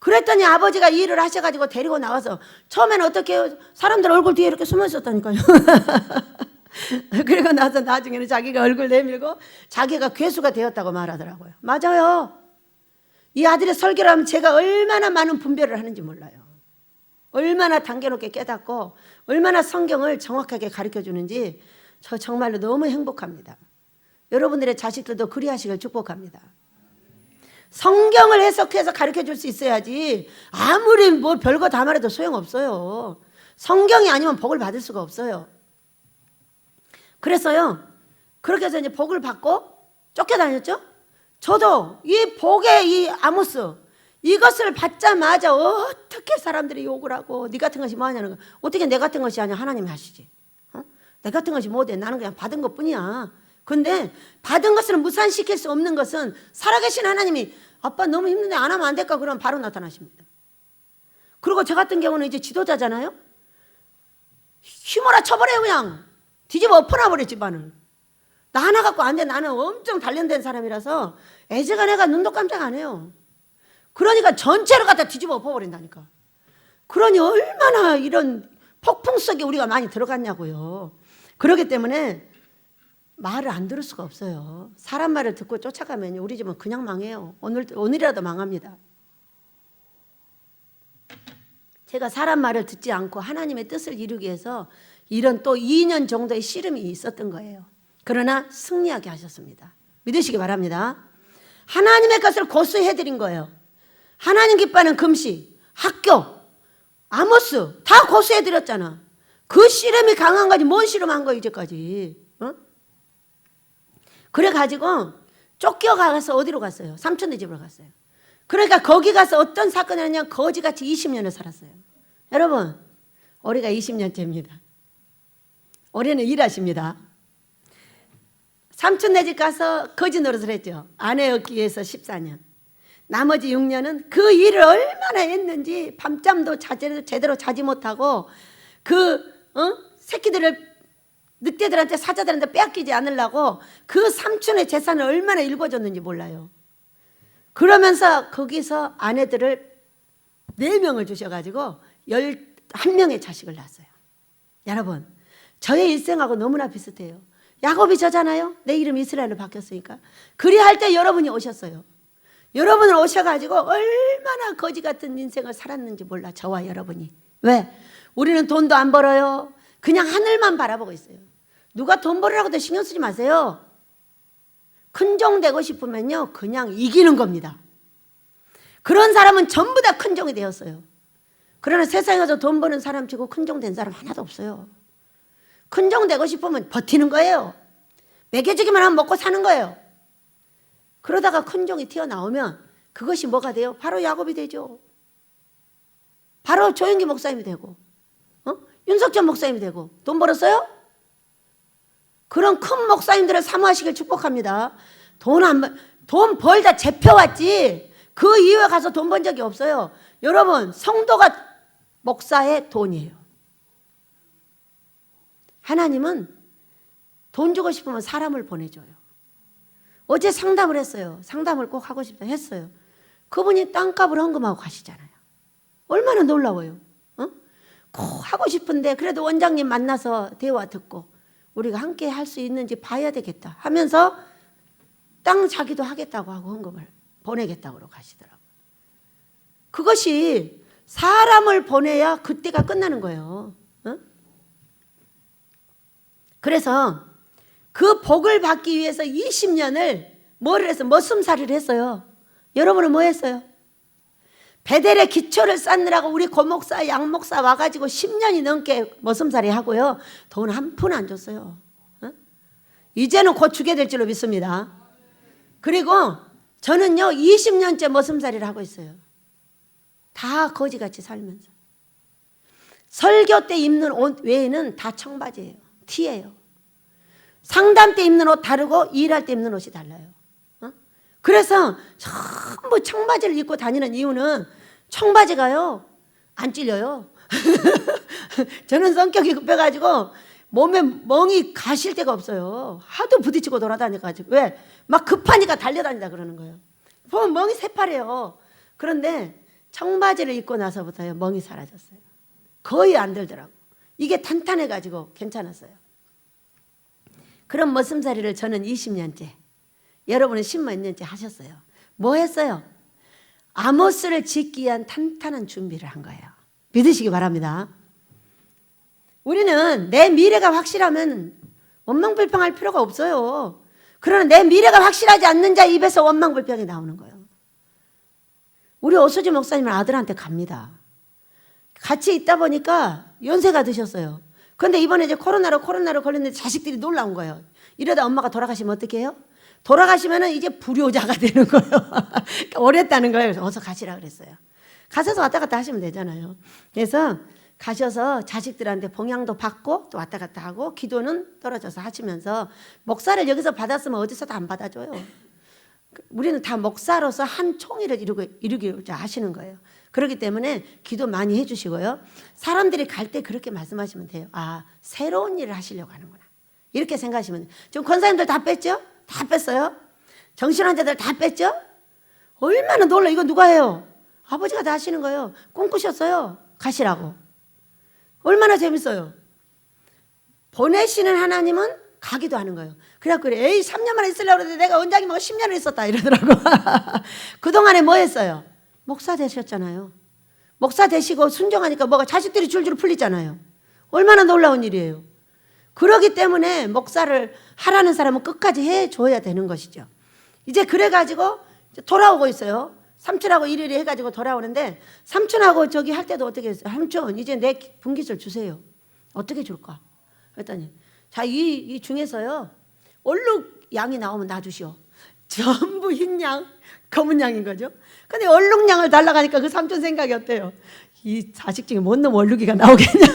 Speaker 1: 그랬더니 아버지가 일을 하셔가지고 데리고 나와서 처음에는 어떻게 해요? 사람들 얼굴 뒤에 이렇게 숨어 있었다니까요. 그리고 나서 나중에는 자기가 얼굴 내밀고 자기가 괴수가 되었다고 말하더라고요. 맞아요. 이 아들의 설교를 하면 제가 얼마나 많은 분별을 하는지 몰라요. 얼마나 단계롭게 깨닫고 얼마나 성경을 정확하게 가르쳐 주는지 저 정말로 너무 행복합니다. 여러분들의 자식들도 그리하시길 축복합니다. 성경을 해석해서 가르쳐 줄 수 있어야지 아무리 뭐 별거 다 말해도 소용없어요. 성경이 아니면 복을 받을 수가 없어요. 그래서요. 그렇게 해서 이제 복을 받고 쫓겨다녔죠. 저도 이 복의 이 아모스 이것을 받자마자 어떻게 사람들이 욕을 하고 네 같은 것이 뭐하냐는 거. 어떻게 내 같은 것이 아니야. 하나님이 하시지. 내 같은 것이 뭐돼. 나는 그냥 받은 것뿐이야. 근데 받은 것을 무산시킬 수 없는 것은 살아계신 하나님이 아빠 너무 힘든데 안 하면 안 될까? 그러면 바로 나타나십니다. 그리고 저 같은 경우는 이제 지도자잖아요. 휘몰아 쳐버려요. 그냥 뒤집어 엎어놔버려 집안을. 나 하나 갖고 안 돼. 나는 엄청 단련된 사람이라서 애지간해가 눈도 깜짝 안 해요. 그러니까 전체를 갖다 뒤집어 엎어버린다니까. 그러니 얼마나 이런 폭풍 속에 우리가 많이 들어갔냐고요. 그렇기 때문에 말을 안 들을 수가 없어요. 사람 말을 듣고 쫓아가면 우리 집은 그냥 망해요. 오늘이라도 망합니다. 제가 사람 말을 듣지 않고 하나님의 뜻을 이루기 위해서 이런 또 2년 정도의 씨름이 있었던 거예요. 그러나 승리하게 하셨습니다. 믿으시기 바랍니다. 하나님의 것을 고수해드린 거예요. 하나님 기뻐하는 금식, 학교, 아모스 다 고수해드렸잖아. 그 씨름이 강한 거지. 뭔 씨름한 거야 이제까지. 그래가지고 쫓겨가서 어디로 갔어요? 삼촌네 집으로 갔어요. 그러니까 거기 가서 어떤 사건이 일어나냐 거지같이 20년을 살았어요. 여러분 올해가 20년째입니다. 올해는 일하십니다. 삼촌네 집 가서 거지 노릇을 했죠. 아내 얻기 위해서 14년. 나머지 6년은 그 일을 얼마나 했는지 밤잠도 제대로 자지 못하고 새끼들을 늑대들한테 사자들한테 빼앗기지 않으려고 그 삼촌의 재산을 얼마나 일궈줬는지 몰라요. 그러면서 거기서 아내들을 4명을 주셔가지고 11명의 자식을 낳았어요. 여러분 저의 일생하고 너무나 비슷해요. 야곱이 저잖아요. 내 이름 이스라엘로 바뀌었으니까. 그리할 때 여러분이 오셨어요. 여러분을 오셔가지고 얼마나 거지 같은 인생을 살았는지 몰라. 저와 여러분이. 왜? 우리는 돈도 안 벌어요. 그냥 하늘만 바라보고 있어요. 누가 돈 벌으라고도 신경 쓰지 마세요. 큰종 되고 싶으면요 그냥 이기는 겁니다. 그런 사람은 전부 다 큰종이 되었어요. 그러나 세상에 가서 돈 버는 사람 치고 큰종 된 사람 하나도 없어요. 큰종 되고 싶으면 버티는 거예요. 먹여주기만 하면 먹고 사는 거예요. 그러다가 큰종이 튀어나오면 그것이 뭐가 돼요? 바로 야곱이 되죠. 바로 조영기 목사님이 되고 윤석천 목사님이 되고. 돈 벌었어요? 그런 큰 목사님들을 사모하시길 축복합니다. 돈 벌다 잡혀왔지 그 이후에 가서 돈 번 적이 없어요. 여러분 성도가 목사의 돈이에요. 하나님은 돈 주고 싶으면 사람을 보내줘요. 어제 상담을 했어요. 상담을 꼭 하고 싶다 했어요. 그분이 땅값을 헌금하고 가시잖아요. 얼마나 놀라워요. 어? 꼭 하고 싶은데 그래도 원장님 만나서 대화 듣고 우리가 함께 할 수 있는지 봐야 되겠다 하면서 땅 자기도 하겠다고 하고 헌금을 보내겠다고 가시더라고요. 그것이 사람을 보내야 그때가 끝나는 거예요. 어? 그래서 그 복을 받기 위해서 20년을 뭐를 해서 머슴살이를 했어요. 여러분은 뭐 했어요? 베델의 기초를 쌓느라고 우리 고목사 양목사 와가지고 10년이 넘게 머슴살이 하고요. 돈 한 푼 안 줬어요. 어? 이제는 곧 주게 될 줄로 믿습니다. 그리고 저는요 20년째 머슴살이를 하고 있어요. 다 거지같이 살면서. 설교 때 입는 옷 외에는 다 청바지예요. 티예요. 상담 때 입는 옷 다르고 일할 때 입는 옷이 달라요. 어? 그래서 전부 청바지를 입고 다니는 이유는 청바지가요 안 찔려요. 저는 성격이 급해가지고 몸에 멍이 가실 데가 없어요. 하도 부딪히고 돌아다녀가지고. 왜? 막 급하니까 달려다니다 그러는 거예요. 보면 멍이 새파래요. 그런데 청바지를 입고 나서부터요 멍이 사라졌어요. 거의 안 들더라고. 이게 탄탄해가지고 괜찮았어요. 그런 머슴살이를 저는 20년째, 여러분은 10몇 년째 하셨어요. 뭐 했어요? 아모스를 짓기 위한 탄탄한 준비를 한 거예요. 믿으시기 바랍니다. 우리는 내 미래가 확실하면 원망불평할 필요가 없어요. 그러나 내 미래가 확실하지 않는 자 입에서 원망불평이 나오는 거예요. 우리 오수지 목사님은 아들한테 갑니다. 같이 있다 보니까 연세가 드셨어요. 그런데 이번에 이제 코로나로 걸렸는데 자식들이 놀라운 거예요. 이러다 엄마가 돌아가시면 어떻게 해요? 돌아가시면 이제 불효자가 되는 거예요. 오랬다는 거예요. 그래서 어서 가시라 그랬어요. 가셔서 왔다 갔다 하시면 되잖아요. 그래서 가셔서 자식들한테 봉양도 받고 또 왔다 갔다 하고 기도는 떨어져서 하시면서 목사를 여기서 받았으면 어디서도 안 받아줘요. 우리는 다 목사로서 한 총회를 이루고자 하시는 거예요. 그렇기 때문에 기도 많이 해주시고요. 사람들이 갈 때 그렇게 말씀하시면 돼요. 아, 새로운 일을 하시려고 하는구나. 이렇게 생각하시면 돼요. 지금 권사님들 다 뺐죠? 다 뺐어요. 정신환자들 다 뺐죠? 얼마나 놀라. 이거 누가 해요? 아버지가 다 하시는 거예요. 꿈꾸셨어요. 가시라고. 얼마나 재밌어요. 보내시는 하나님은 가기도 하는 거예요. 그래갖고 그래. 에이 3년만 있으려고 그랬는데 내가 원장님하고 10년을 있었다 이러더라고. 그동안에 뭐 했어요? 목사 되셨잖아요. 목사 되시고 순종하니까 뭐가 자식들이 줄줄 풀리잖아요. 얼마나 놀라운 일이에요. 그러기 때문에 목사를 하라는 사람은 끝까지 해줘야 되는 것이죠. 이제 그래가지고 돌아오고 있어요. 삼촌하고 일일이 해가지고 돌아오는데 삼촌하고 저기 할 때도 어떻게 했어요? 삼촌 이제 내 분깃을 주세요. 어떻게 줄까? 그랬더니 자, 이 중에서요 얼룩 양이 나오면 놔주시오. 전부 흰 양, 검은 양인 거죠. 근데 얼룩양을 달라고 하니까 그 삼촌 생각이 어때요? 이 자식 중에 뭔 놈 얼룩이가 나오겠냐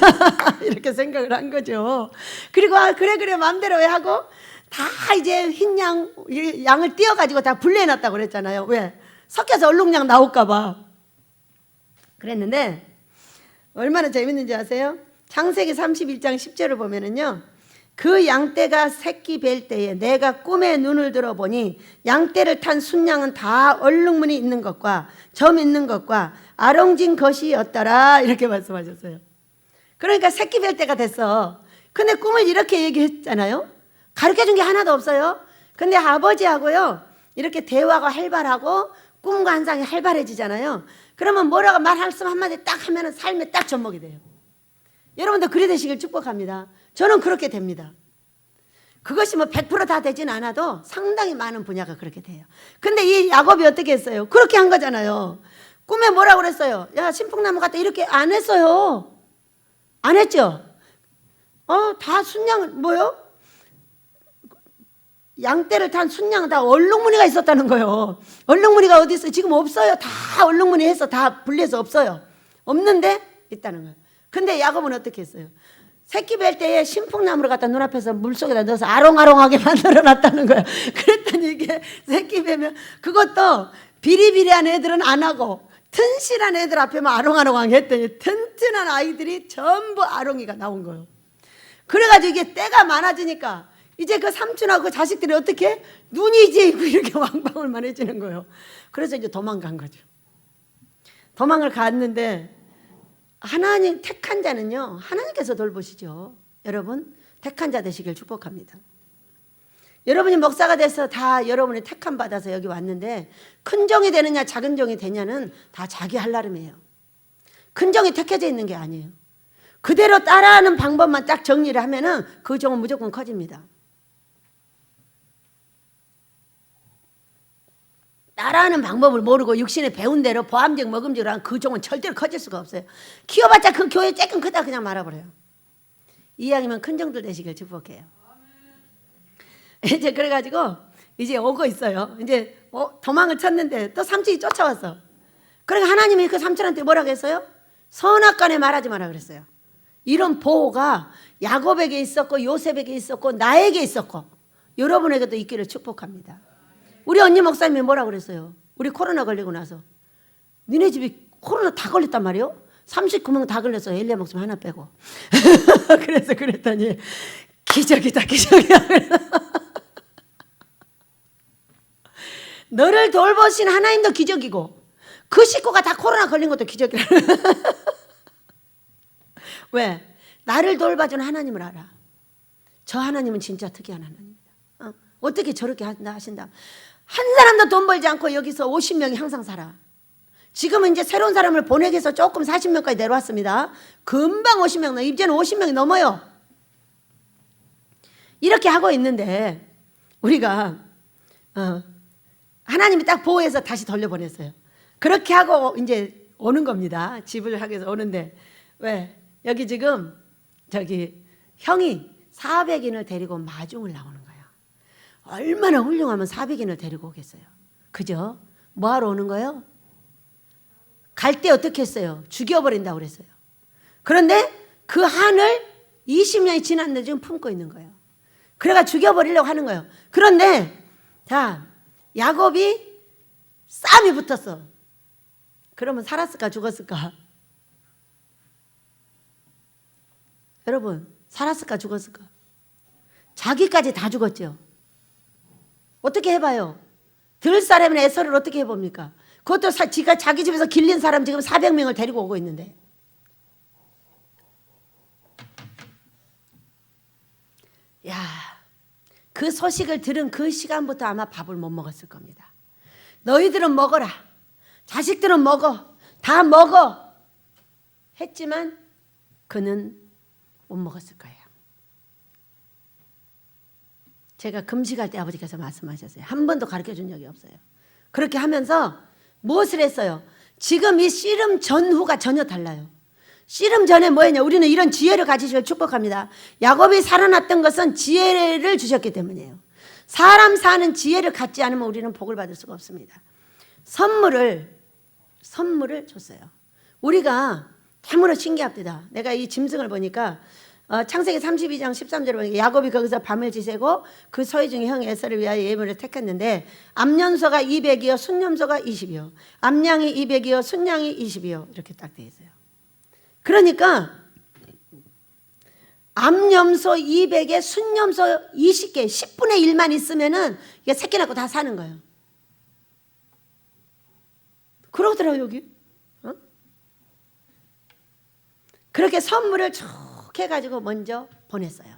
Speaker 1: 이렇게 생각을 한 거죠. 그리고 아, 그래 마음대로 왜 하고 다 이제 흰 양을 띄어가지고 다 분리해놨다고 그랬잖아요. 왜? 섞여서 얼룩양 나올까 봐. 그랬는데 얼마나 재밌는지 아세요? 창세기 31장 10절을 보면은요. 그 양떼가 새끼 뵐 때에 내가 꿈에 눈을 들어보니 양떼를 탄 순양은 다 얼룩무늬 있는 것과 점 있는 것과 아롱진 것이었더라 이렇게 말씀하셨어요. 그러니까 새끼 뵐 때가 됐어. 근데 꿈을 이렇게 얘기했잖아요. 가르쳐준 게 하나도 없어요. 근데 아버지하고요 이렇게 대화가 활발하고 꿈과 환상이 활발해지잖아요. 그러면 뭐라고 말씀 한마디 딱 하면 삶에 딱 접목이 돼요. 여러분도 그래 되시길 축복합니다. 저는 그렇게 됩니다. 그것이 뭐 100% 되진 않아도 상당히 많은 분야가 그렇게 돼요. 근데 이 야곱이 어떻게 했어요? 그렇게 한 거잖아요. 꿈에 뭐라고 그랬어요? 야, 신풍나무 갖다 이렇게 안 했어요. 안 했죠? 다 순양, 뭐요? 양떼를 탄 순양 다 얼룩무늬가 있었다는 거예요. 얼룩무늬가 어디 있어요? 지금 없어요. 다 얼룩무늬 해서 다 분리해서 없어요. 없는데 있다는 거예요. 근데 야곱은 어떻게 했어요? 새끼 뵐 때에 신풍나무를 갖다 눈앞에서 물속에다 넣어서 아롱아롱하게 만들어 놨다는 거예요. 그랬더니 이게 새끼 뵈면 그것도 비리비리한 애들은 안 하고 튼실한 애들 앞에만 아롱아롱하게 했더니 튼튼한 아이들이 전부 아롱이가 나온 거예요. 그래가지고 이게 때가 많아지니까 이제 그 삼촌하고 그 자식들이 어떻게 눈이 이제 이렇게 왕방울만 해지는 거예요. 그래서 이제 도망간 거죠. 도망을 갔는데 하나님 택한 자는요, 하나님께서 돌보시죠. 여러분 택한 자 되시길 축복합니다. 여러분이 목사가 돼서 다 여러분이 택함 받아서 여기 왔는데 큰 종이 되느냐 작은 종이 되냐는 다 자기 할 나름이에요. 큰 종이 택해져 있는 게 아니에요. 그대로 따라하는 방법만 딱 정리를 하면은 그 종은 무조건 커집니다. 따라하는 방법을 모르고 육신에 배운 대로 보암직 먹음직으로 하는 그 종은 절대로 커질 수가 없어요. 키워봤자 그 교회 조금 크다 그냥 말아버려요. 이왕이면 큰 종들 되시길 축복해요. 이제 그래가지고 이제 오고 있어요. 이제 도망을 쳤는데 또 삼촌이 쫓아왔어. 그러니까 하나님이 그 삼촌한테 뭐라고 했어요? 선악간에 말하지 마라 그랬어요. 이런 보호가 야곱에게 있었고 요셉에게 있었고 나에게 있었고 여러분에게도 있기를 축복합니다. 우리 언니 목사님이 뭐라고 그랬어요? 우리 코로나 걸리고 나서 니네 집이 코로나 다 걸렸단 말이에요? 39명 다 걸렸어요. 엘리야 목사님 하나 빼고. 그래서 그랬더니 기적이다 기적이야. 너를 돌보신 하나님도 기적이고 그 식구가 다 코로나 걸린 것도 기적이라. 왜? 나를 돌봐주는 하나님을 알아. 저 하나님은 진짜 특이한 하나님입니다. 어떻게 저렇게 하신다. 한 사람도 돈 벌지 않고 여기서 50명이 항상 살아. 지금은 이제 새로운 사람을 보내기 위해서 조금 40명까지 내려왔습니다. 금방 50명, 이제는 50명이 넘어요. 이렇게 하고 있는데 우리가 하나님이 딱 보호해서 다시 돌려보냈어요. 그렇게 하고 이제 오는 겁니다. 집을 하기 위해서 오는데 왜? 여기 지금 저기 형이 400인을 데리고 마중을 나오는 거예요. 얼마나 훌륭하면 400인을 데리고 오겠어요. 그죠? 뭐하러 오는 거예요? 갈 때 어떻게 했어요? 죽여버린다고 그랬어요. 그런데 그 한을 20년이 지났는데 지금 품고 있는 거예요. 그래가 죽여버리려고 하는 거예요. 그런데 자, 야곱이 쌈이 붙었어. 그러면 살았을까 죽었을까? 여러분 살았을까 죽었을까? 자기까지 다 죽었죠. 어떻게 해봐요? 들 사람의 에서를 어떻게 해봅니까? 그것도 지가 자기 집에서 길린 사람 지금 400명을 데리고 오고 있는데 야, 그 소식을 들은 그 시간부터 아마 밥을 못 먹었을 겁니다. 너희들은 먹어라. 자식들은 먹어. 다 먹어. 했지만 그는 못 먹었을 거예요. 제가 금식할 때 아버지께서 말씀하셨어요. 한 번도 가르쳐준 적이 없어요. 그렇게 하면서 무엇을 했어요? 지금 이 씨름 전후가 전혀 달라요. 씨름 전에 뭐였냐? 우리는 이런 지혜를 가지시길 축복합니다. 야곱이 살아났던 것은 지혜를 주셨기 때문이에요. 사람 사는 지혜를 갖지 않으면 우리는 복을 받을 수가 없습니다. 선물을 줬어요. 우리가 참으로 신기합니다. 내가 이 짐승을 보니까 창세기 32장 13절에 보니까 야곱이 거기서 밤을 지새고 그 소유 중에 형 에서를 위하여 예물을 택했는데 암염소가 200이요 순염소가 20이요 암양이 200이요 순양이 20이요 이렇게 딱 되어 있어요. 그러니까 암염소 200에 순염소 20개 10분의 1만 있으면은 이게 새끼 낳고 다 사는 거예요. 그러더라고요 여기. 그렇게 선물을 쭉 해가지고 먼저 보냈어요.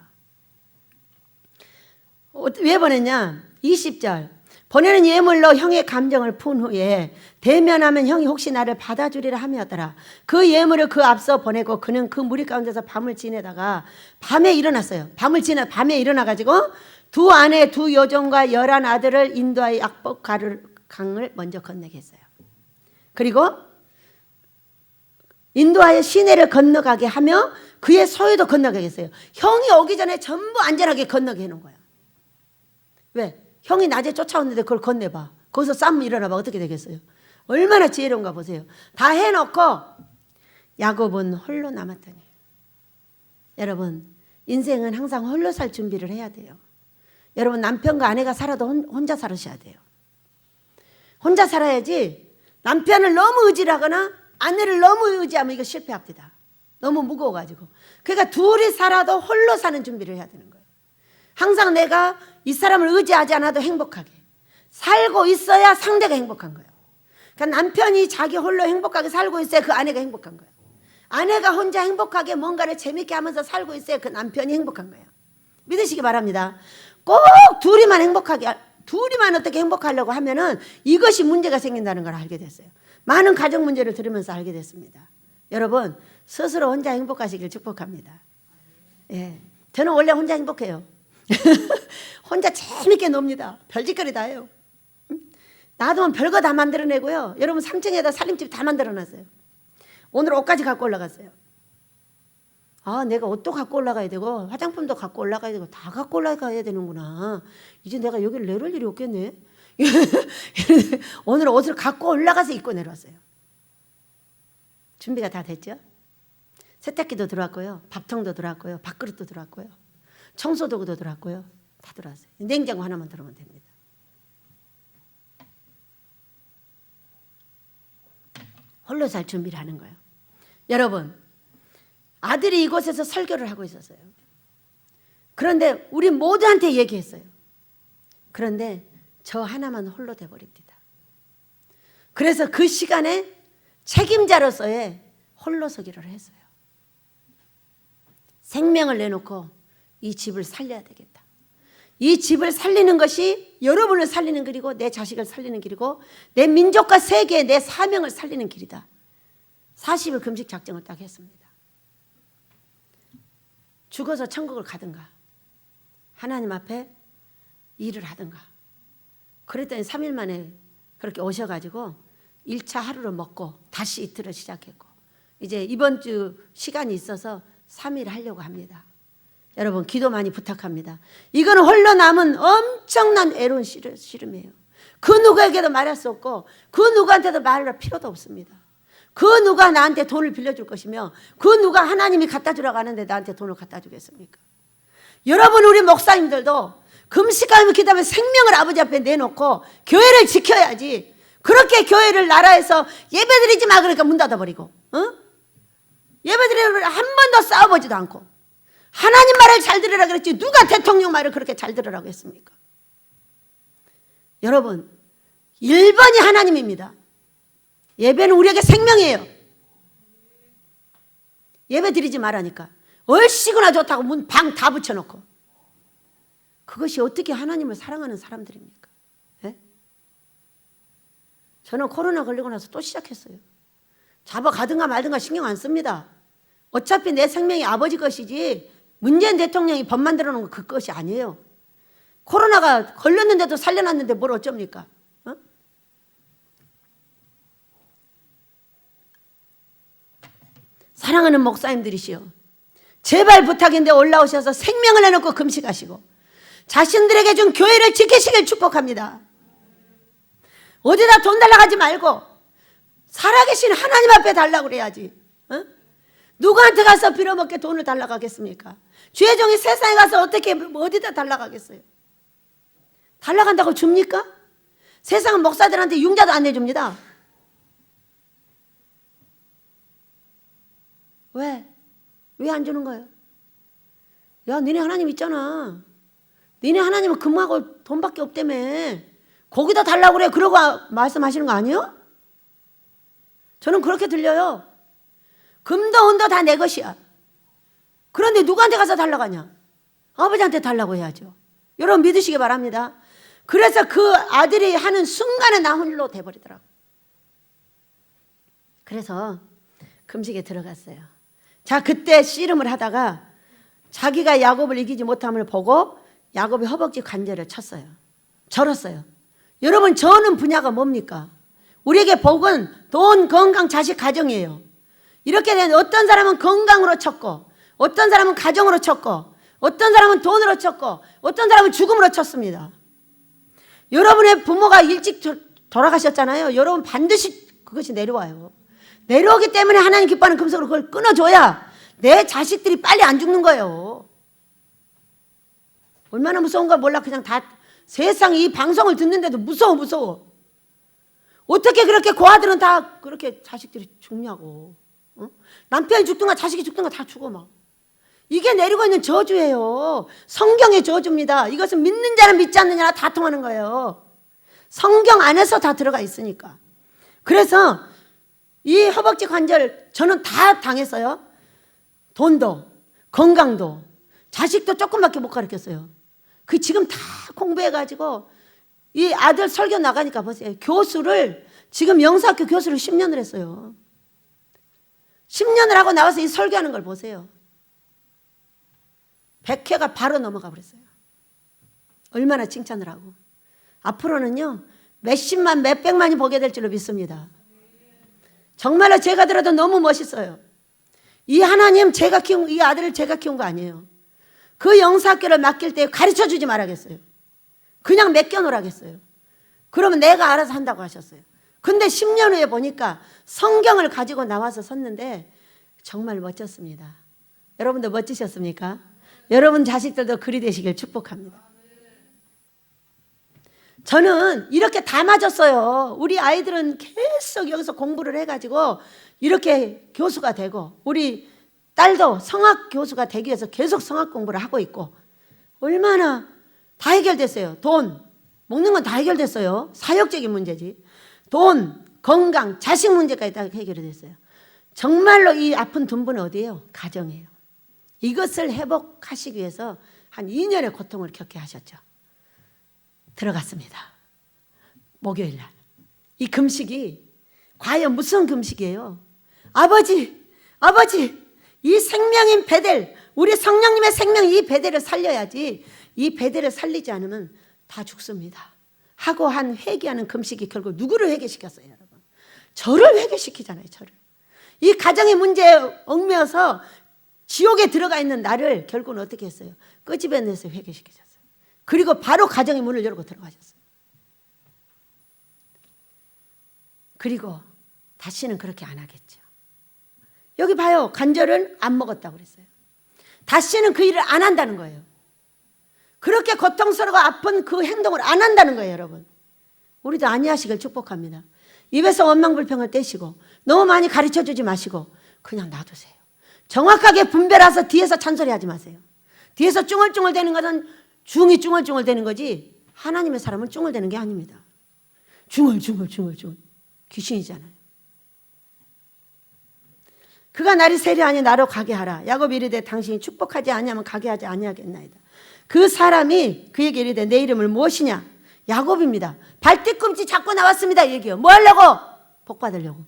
Speaker 1: 왜 보냈냐? 20절 보내는 예물로 형의 감정을 푼 후에 대면하면 형이 혹시 나를 받아주리라 함이었더라. 그 예물을 그 앞서 보내고 그는 그 무리 가운데서 밤을 지내다가 밤에 일어났어요. 밤에 일어나가지고 두 아내 두 여종과 11 아들을 인도하여 약복 강을 먼저 건너게 했어요. 그리고 인도하여 시내를 건너가게 하며 그의 소유도 건너가게 했어요. 형이 오기 전에 전부 안전하게 건너게 해놓은 거예요. 왜? 형이 낮에 쫓아왔는데 그걸 건네봐. 거기서 싸움 일어나봐. 어떻게 되겠어요? 얼마나 지혜로운가 보세요. 다 해놓고 야곱은 홀로 남았더니. 여러분 인생은 항상 홀로 살 준비를 해야 돼요. 여러분 남편과 아내가 살아도 혼자 살으셔야 돼요. 혼자 살아야지 남편을 너무 의지하거나 아내를 너무 의지하면 이거 실패합니다. 너무 무거워가지고. 그러니까 둘이 살아도 홀로 사는 준비를 해야 되는 거예요. 항상 내가 이 사람을 의지하지 않아도 행복하게 살고 있어야 상대가 행복한 거예요. 그러니까 남편이 자기 홀로 행복하게 살고 있어야 그 아내가 행복한 거예요. 아내가 혼자 행복하게 뭔가를 재밌게 하면서 살고 있어야 그 남편이 행복한 거예요. 믿으시기 바랍니다. 꼭 둘이만 행복하게, 둘이만 어떻게 행복하려고 하면은 이것이 문제가 생긴다는 걸 알게 됐어요. 많은 가정 문제를 들으면서 알게 됐습니다. 여러분, 스스로 혼자 행복하시길 축복합니다. 예, 저는 원래 혼자 행복해요. 혼자 재밌게 놉니다. 별짓거리 다 해요. 놔두면 별거 다 만들어내고요. 여러분 3층에다 살림집 다 만들어놨어요. 오늘 옷까지 갖고 올라갔어요. 아, 내가 옷도 갖고 올라가야 되고 화장품도 갖고 올라가야 되고 다 갖고 올라가야 되는구나. 이제 내가 여기를 내려올 일이 없겠네. 오늘 옷을 갖고 올라가서 입고 내려왔어요. 준비가 다 됐죠? 세탁기도 들어왔고요. 밥통도 들어왔고요. 밥그릇도 들어왔고요. 청소도구도 들어왔고요. 다 들어왔어요. 냉장고 하나만 들어오면 됩니다. 홀로 살 준비를 하는 거예요. 여러분, 아들이 이곳에서 설교를 하고 있었어요. 그런데 우리 모두한테 얘기했어요. 그런데 저 하나만 홀로 돼버립니다. 그래서 그 시간에 책임자로서의 홀로서기를 했어요. 생명을 내놓고 이 집을 살려야 되겠다. 이 집을 살리는 것이 여러분을 살리는 길이고 내 자식을 살리는 길이고 내 민족과 세계 내 사명을 살리는 길이다. 40일 금식 작정을 딱 했습니다. 죽어서 천국을 가든가 하나님 앞에 일을 하든가. 그랬더니 3일 만에 그렇게 오셔가지고 1차 하루를 먹고 다시 이틀을 시작했고 이제 이번 주 시간이 있어서 3일 하려고 합니다. 여러분 기도 많이 부탁합니다. 이거는 홀로 남은 엄청난 애로운 씨름이에요. 그 누구에게도 말할 수 없고 그 누구한테도 말할 필요도 없습니다. 그 누가 나한테 돈을 빌려줄 것이며 그 누가 하나님이 갖다 주라고 하는데 나한테 돈을 갖다 주겠습니까? 여러분 우리 목사님들도 금식하며 기도하며 생명을 아버지 앞에 내놓고 교회를 지켜야지. 그렇게 교회를 나라에서 예배드리지 마 그러니까 문 닫아버리고 예배드리려고 한 번도 싸워보지도 않고 하나님 말을 잘 들으라 그랬지 누가 대통령 말을 그렇게 잘 들으라고 했습니까? 여러분 1번이 하나님입니다. 예배는 우리에게 생명이에요. 예배 드리지 말라니까 얼씨구나 좋다고 문 방 다 붙여놓고 그것이 어떻게 하나님을 사랑하는 사람들입니까? 예? 저는 코로나 걸리고 나서 또 시작했어요. 잡아가든가 말든가 신경 안 씁니다. 어차피 내 생명이 아버지 것이지 문재인 대통령이 법 만들어 놓은 거 그 것이 아니에요. 코로나가 걸렸는데도 살려놨는데 뭘 어쩝니까? 어? 사랑하는 목사님들이시여 제발 부탁인데 올라오셔서 생명을 내놓고 금식하시고 자신들에게 준 교회를 지키시길 축복합니다. 어디다 돈 달라고 하지 말고 살아계신 하나님 앞에 달라고 그래야지. 어? 누구한테 가서 빌어먹게 돈을 달라고 하겠습니까? 주의 종이 세상에 가서 어떻게 어디다 달라고 하겠어요? 달라고 한다고 줍니까? 세상은 목사들한테 융자도 안 내줍니다. 왜? 왜 안 주는 거예요? 야, 니네 하나님 있잖아. 니네 하나님은 금하고 돈밖에 없다며. 거기다 달라고 그래. 그러고 말씀하시는 거 아니에요? 저는 그렇게 들려요. 금도 은도 다 내 것이야. 그런데 누구한테 가서 달라고 하냐? 아버지한테 달라고 해야죠. 여러분 믿으시기 바랍니다. 그래서 그 아들이 하는 순간에 나 홀로 돼버리더라고. 그래서 금식에 들어갔어요. 자, 그때 씨름을 하다가 자기가 야곱을 이기지 못함을 보고 야곱이 허벅지 관절을 쳤어요. 절었어요. 여러분 저는 분야가 뭡니까? 우리에게 복은 돈, 건강, 자식, 가정이에요. 이렇게 된 어떤 사람은 건강으로 쳤고 어떤 사람은 가정으로 쳤고 어떤 사람은 돈으로 쳤고 어떤 사람은 죽음으로 쳤습니다. 여러분의 부모가 일찍 돌아가셨잖아요. 여러분 반드시 그것이 내려와요. 내려오기 때문에 하나님 기뻐하는 금속으로 그걸 끊어줘야 내 자식들이 빨리 안 죽는 거예요. 얼마나 무서운가 몰라. 그냥 다 세상 이 방송을 듣는데도 무서워. 어떻게 그렇게 고아들은 다 그렇게 자식들이 죽냐고. 어? 남편이 죽든가 자식이 죽든가 다 죽어 막. 이게 내리고 있는 저주예요. 성경의 저주입니다. 이것은 믿는 자는 믿지 않는 자나 다 통하는 거예요. 성경 안에서 다 들어가 있으니까. 그래서 이 허벅지 관절 저는 다 당했어요. 돈도 건강도 자식도 조금밖에 못 가르쳤어요. 그 지금 다 공부해가지고 이 아들 설교 나가니까 보세요. 교수를 지금 영사학교 교수를 10년을 했어요. 10년을 하고 나와서 이 설교하는 걸 보세요. 100회가 바로 넘어가 버렸어요. 얼마나 칭찬을 하고. 앞으로는요 몇십만 몇백만이 보게 될 줄로 믿습니다. 정말로 제가 들어도 너무 멋있어요. 이 하나님 제가 키운 이 아들을 제가 키운 거 아니에요. 그 영사학교를 맡길 때 가르쳐 주지 말아겠어요. 그냥 맡겨놓으라겠어요. 그러면 내가 알아서 한다고 하셨어요. 근데 10년 후에 보니까 성경을 가지고 나와서 섰는데 정말 멋졌습니다. 여러분도 멋지셨습니까? 여러분 자식들도 그리 되시길 축복합니다. 저는 이렇게 다 맞았어요. 우리 아이들은 계속 여기서 공부를 해가지고 이렇게 교수가 되고 우리 딸도 성악 교수가 되기 위해서 계속 성악 공부를 하고 있고 얼마나 다 해결됐어요. 돈, 먹는 건 다 해결됐어요. 사역적인 문제지. 돈, 건강, 자식 문제까지 다 해결이 됐어요. 정말로 이 아픈 둔부는 어디예요? 가정이에요. 이것을 회복하시기 위해서 한 2년의 고통을 겪게 하셨죠. 들어갔습니다. 목요일 날. 이 금식이 과연 무슨 금식이에요? 아버지, 이 생명인 베델, 우리 성령님의 생명 이 베델을 살려야지. 이 베델을 살리지 않으면 다 죽습니다. 하고 한 회개하는 금식이 결국 누구를 회개시켰어요, 여러분? 저를 회개시키잖아요, 저를. 이 가정의 문제에 얽매여서 지옥에 들어가 있는 나를 결국은 어떻게 했어요? 끄집어내서 회개시키셨어요. 그리고 바로 가정의 문을 열고 들어가셨어요. 그리고 다시는 그렇게 안 하겠죠. 여기 봐요. 관절은 안 먹었다고 그랬어요. 다시는 그 일을 안 한다는 거예요. 그렇게 고통스러워 아픈 그 행동을 안 한다는 거예요, 여러분. 우리도 아니하시길 축복합니다. 입에서 원망불평을 떼시고 너무 많이 가르쳐주지 마시고 그냥 놔두세요. 정확하게 분별해서 뒤에서 잔소리하지 마세요. 뒤에서 쭝얼쭝얼대는 것은 중이 쭝얼쭝얼대는 거지 하나님의 사람은 쭝얼대는 게 아닙니다. 쭝얼 귀신이잖아요. 그가 날이 세려하니 나로 가게 하라. 야곱이 이르되 당신이 축복하지 아니하면 가게 하지 아니하겠나이다. 그 사람이 그에게 이르되 내 이름을 무엇이냐? 야곱입니다. 발뒤꿈치 잡고 나왔습니다. 얘기요. 뭐 하려고? 복 받으려고.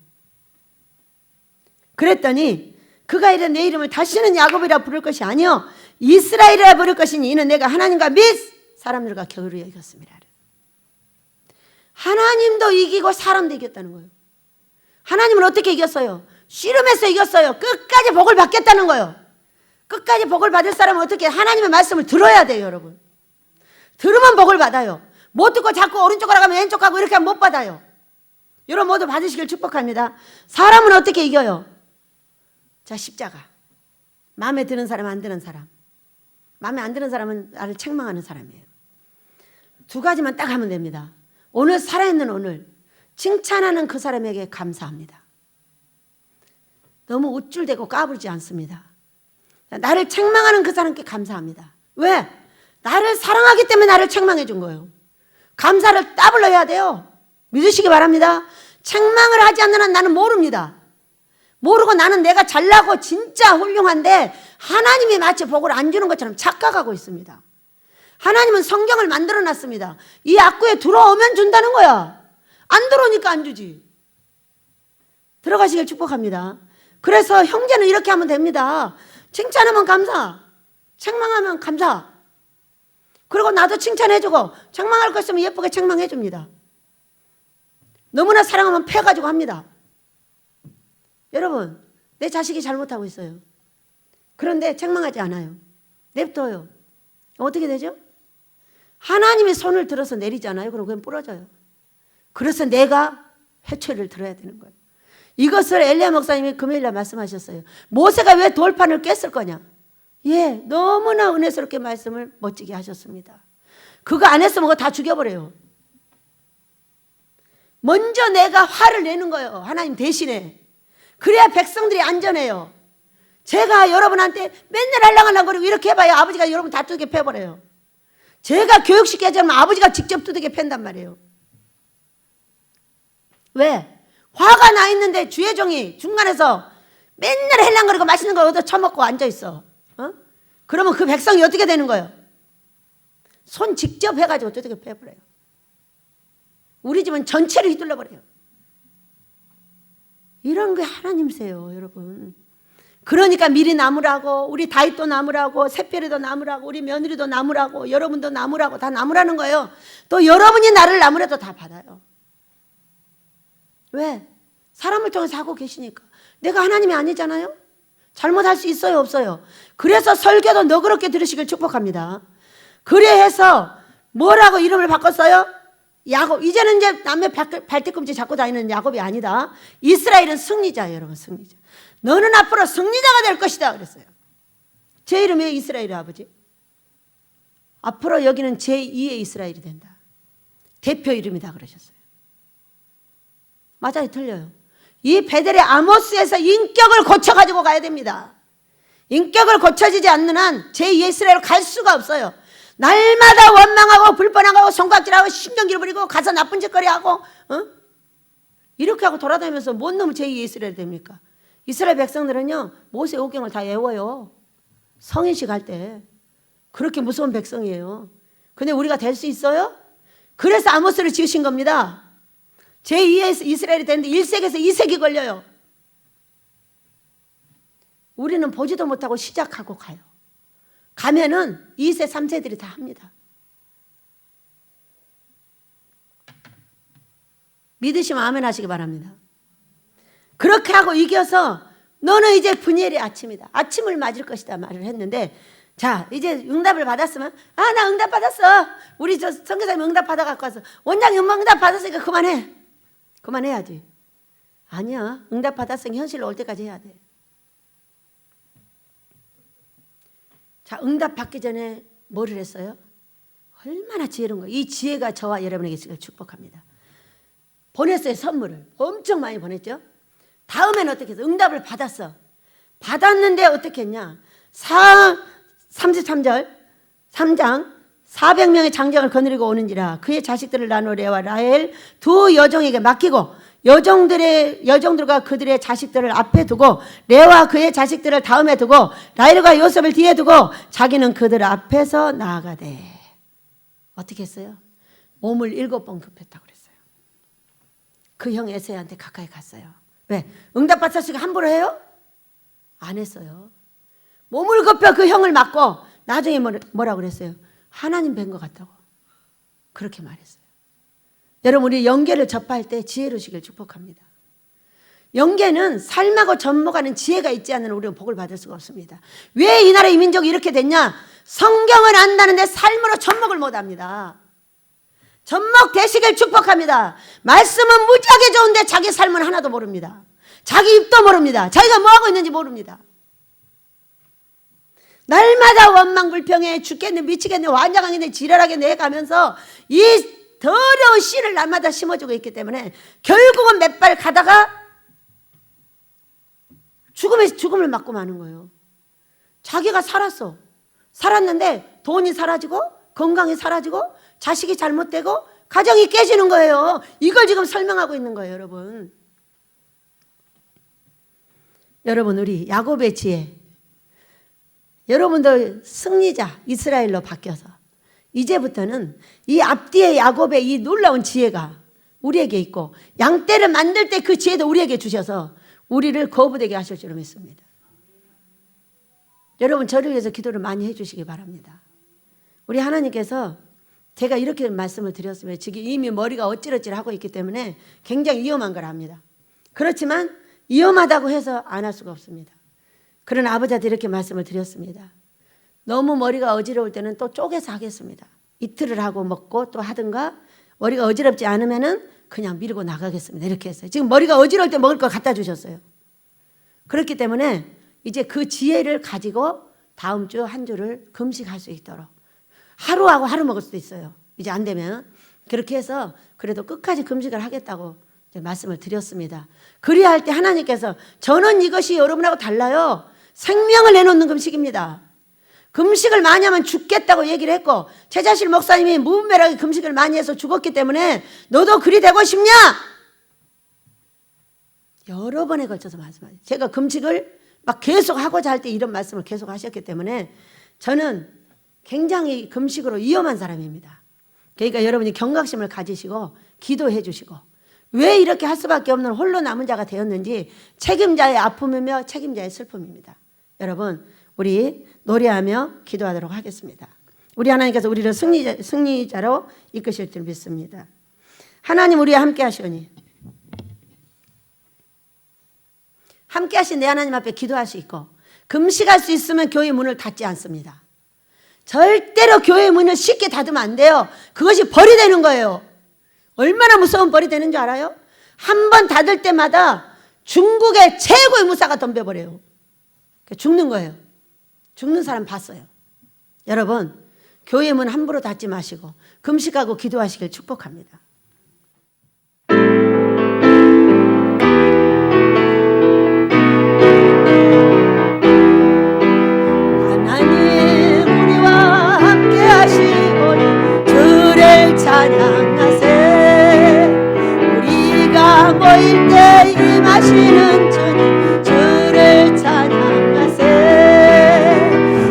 Speaker 1: 그랬더니 그가 이르되 내 이름을 다시는 야곱이라 부를 것이 아니요 이스라엘이라 부를 것이니 이는 내가 하나님과 및 사람들과 겨루어 이겼습니다. 하나님도 이기고 사람도 이겼다는 거예요. 하나님은 어떻게 이겼어요? 씨름해서 이겼어요. 끝까지 복을 받겠다는 거예요. 끝까지 복을 받을 사람은 어떻게 하나님의 말씀을 들어야 돼요, 여러분. 들으면 복을 받아요. 못 듣고 자꾸 오른쪽으로 가면 왼쪽 가고 이렇게 하면 못 받아요. 여러분 모두 받으시길 축복합니다. 사람은 어떻게 이겨요? 자, 십자가. 마음에 드는 사람, 안 드는 사람. 마음에 안 드는 사람은 나를 책망하는 사람이에요. 두 가지만 딱 하면 됩니다. 오늘 살아있는 오늘 칭찬하는 그 사람에게 감사합니다. 너무 우쭐대고 까불지 않습니다. 나를 책망하는 그 사람께 감사합니다. 왜? 나를 사랑하기 때문에 나를 책망해 준 거예요. 감사를 더블로 해야 돼요. 믿으시기 바랍니다. 책망을 하지 않는 한 나는 모릅니다. 모르고 나는 내가 잘나고 진짜 훌륭한데 하나님이 마치 복을 안 주는 것처럼 착각하고 있습니다. 하나님은 성경을 만들어 놨습니다. 이 악구에 들어오면 준다는 거야. 안 들어오니까 안 주지. 들어가시길 축복합니다. 그래서 형제는 이렇게 하면 됩니다. 칭찬하면 감사, 책망하면 감사. 그리고 나도 칭찬해주고 책망할 거 있으면 예쁘게 책망해줍니다. 너무나 사랑하면 패가지고 합니다. 여러분, 내 자식이 잘못하고 있어요. 그런데 책망하지 않아요. 냅둬요. 어떻게 되죠? 하나님이 손을 들어서 내리잖아요. 그럼 그냥 부러져요. 그래서 내가 회초리를 들어야 되는 거예요. 이것을 엘리야 목사님이 금요일날 말씀하셨어요. 모세가 왜 돌판을 깼을 거냐? 예, 너무나 은혜스럽게 말씀을 멋지게 하셨습니다. 그거 안 했으면 그거 다 죽여버려요. 먼저 내가 화를 내는 거예요. 하나님 대신에. 그래야 백성들이 안전해요. 제가 여러분한테 맨날 알랑알랑거리고 이렇게 해봐야 아버지가 여러분 다 두들겨 패버려요. 제가 교육시켜야지 하면 아버지가 직접 두들겨 팬단 말이에요. 왜? 화가 나 있는데 주의 종이 중간에서 맨날 헬랑거리고 맛있는 거 얻어 처먹고 앉아있어. 그러면 그 백성이 어떻게 되는 거예요? 손 직접 해가지고 두들겨 패버려요. 우리 집은 전체를 휘둘러 버려요. 이런 게 하나님세요, 여러분. 그러니까 미리 나무라고, 우리 다윗도 나무라고, 샛별이도 나무라고, 우리 며느리도 나무라고, 여러분도 나무라고, 다 나무라는 거예요. 또 여러분이 나를 나무라도 다 받아요. 왜? 사람을 통해서 하고 계시니까. 내가 하나님이 아니잖아요? 잘못할 수 있어요, 없어요? 그래서 설교도 너그럽게 들으시길 축복합니다. 그래서 뭐라고 이름을 바꿨어요? 야곱. 이제는 이제 남의 발뒤꿈치 잡고 다니는 야곱이 아니다. 이스라엘은 승리자예요, 여러분. 승리자. 너는 앞으로 승리자가 될 것이다 그랬어요. 제 이름이 이스라엘의 아버지. 앞으로 여기는 제2의 이스라엘이 된다. 대표 이름이다 그러셨어요. 맞아요, 틀려요. 이 베델의 아모스에서 인격을 고쳐가지고 가야 됩니다. 인격을 고쳐지지 않는 한 제2의 이스라엘로 갈 수가 없어요. 날마다 원망하고 불편하고 손가락질하고 신경질 부리고 가서 나쁜 짓거리하고 이렇게 하고 돌아다니면서 뭔 놈은 제2의 이스라엘이 됩니까? 이스라엘 백성들은요 모세 오경을 다 외워요. 성인식 할 때. 그렇게 무서운 백성이에요. 근데 우리가 될 수 있어요? 그래서 아모스를 지으신 겁니다. 제2의 이스라엘이 되는데 1세기에서 2세기 걸려요. 우리는 보지도 못하고 시작하고 가요. 가면은 2세, 3세들이 다 합니다. 믿으시면 아멘 하시기 바랍니다. 그렇게 하고 이겨서 너는 이제 분이엘의 아침이다. 아침을 맞을 것이다 말을 했는데 자 이제 응답을 받았으면 나 응답 받았어. 우리 저 선교사님 응답 받아갖고 와서 원장님 응답 받았으니까 그만해. 그만해야지. 아니야. 응답 받았으니 현실로 올 때까지 해야 돼. 자, 응답 받기 전에 뭐를 했어요? 얼마나 지혜로운 거예요. 이 지혜가 저와 여러분에게 있으길 축복합니다. 보냈어요, 선물을. 엄청 많이 보냈죠. 다음에는 어떻게 했어? 응답을 받았어. 받았는데 어떻게 했냐? 33절 3장 400명의 장정을 거느리고 오는지라 그의 자식들을 나누어 레와 라헬 두 여종에게 맡기고 여종들과 그들의 자식들을 앞에 두고 레와 그의 자식들을 다음에 두고 라헬과 요셉을 뒤에 두고 자기는 그들 앞에서 나아가되 어떻게 했어요? 몸을 7번 굽혔다고 그랬어요. 그 형 에세이한테 가까이 갔어요. 왜? 응답 받았으니까 함부로 해요? 안 했어요. 몸을 굽혀 그 형을 맞고 나중에 뭐라고 그랬어요? 하나님 뵌 것 같다고 그렇게 말했어요. 여러분 우리 영계를 접할 때 지혜로우시길 축복합니다. 영계는 삶하고 접목하는 지혜가 있지 않는 우리는 복을 받을 수가 없습니다. 왜 이 나라 이 민족이 이렇게 됐냐? 성경을 안다는데 삶으로 접목을 못합니다. 접목되시길 축복합니다. 말씀은 무지하게 좋은데 자기 삶은 하나도 모릅니다. 자기 입도 모릅니다. 자기가 뭐하고 있는지 모릅니다. 날마다 원망불평해 죽겠네 미치겠네 환장하겠네 지랄하겠네 해가면서 이 더러운 씨를 날마다 심어주고 있기 때문에 결국은 몇 발 가다가 죽음을 맞고 마는 거예요. 자기가 살았는데 돈이 사라지고 건강이 사라지고 자식이 잘못되고 가정이 깨지는 거예요. 이걸 지금 설명하고 있는 거예요, 여러분. 여러분 우리 야곱의 지혜 여러분도 승리자 이스라엘로 바뀌어서 이제부터는 이 앞뒤에 야곱의 이 놀라운 지혜가 우리에게 있고 양떼를 만들 때 그 지혜도 우리에게 주셔서 우리를 거부되게 하실 줄 믿습니다. 여러분 저를 위해서 기도를 많이 해주시기 바랍니다. 우리 하나님께서 제가 이렇게 말씀을 드렸으면 지금 이미 머리가 어찌러찌하고 있기 때문에 굉장히 위험한 걸 압니다. 그렇지만 위험하다고 해서 안 할 수가 없습니다. 그런 아버지한테 이렇게 말씀을 드렸습니다. 너무 머리가 어지러울 때는 또 쪼개서 하겠습니다. 이틀을 하고 먹고 또 하든가 머리가 어지럽지 않으면은 그냥 밀고 나가겠습니다. 이렇게 했어요. 지금 머리가 어지러울 때 먹을 거 갖다 주셨어요. 그렇기 때문에 이제 그 지혜를 가지고 다음 주 한 주를 금식할 수 있도록 하루하고 하루 먹을 수도 있어요. 이제 안 되면 그렇게 해서 그래도 끝까지 금식을 하겠다고 이제 말씀을 드렸습니다. 그리할 때 하나님께서 저는 이것이 여러분하고 달라요. 생명을 내놓는 금식입니다. 금식을 많이 하면 죽겠다고 얘기를 했고, 최자실 목사님이 무분별하게 금식을 많이 해서 죽었기 때문에 너도 그리 되고 싶냐? 여러 번에 걸쳐서 말씀하세요. 제가 금식을 막 계속 하고자 할 때 이런 말씀을 계속 하셨기 때문에 저는 굉장히 금식으로 위험한 사람입니다. 그러니까 여러분이 경각심을 가지시고 기도해 주시고, 왜 이렇게 할 수밖에 없는 홀로 남은 자가 되었는지, 책임자의 아픔이며 책임자의 슬픔입니다. 여러분, 우리 노래하며 기도하도록 하겠습니다. 우리 하나님께서 우리를 승리자로 이끄실 줄 믿습니다. 하나님, 우리와 함께 하시오니 함께 하신 내 하나님 앞에 기도할 수 있고, 금식할 수 있으면 교회 문을 닫지 않습니다. 절대로 교회 문을 쉽게 닫으면 안 돼요. 그것이 벌이 되는 거예요. 얼마나 무서운 벌이 되는 줄 알아요? 한 번 닫을 때마다 중국의 최고의 무사가 덤벼버려요. 죽는 거예요. 죽는 사람 봤어요. 여러분, 교회 문 함부로 닫지 마시고 금식하고 기도하시길 축복합니다. 하나님, 우리와 함께 하시오니 주를 찬양하세. 우리가 모일 때 임하시는 주님, 주를 찬양하세.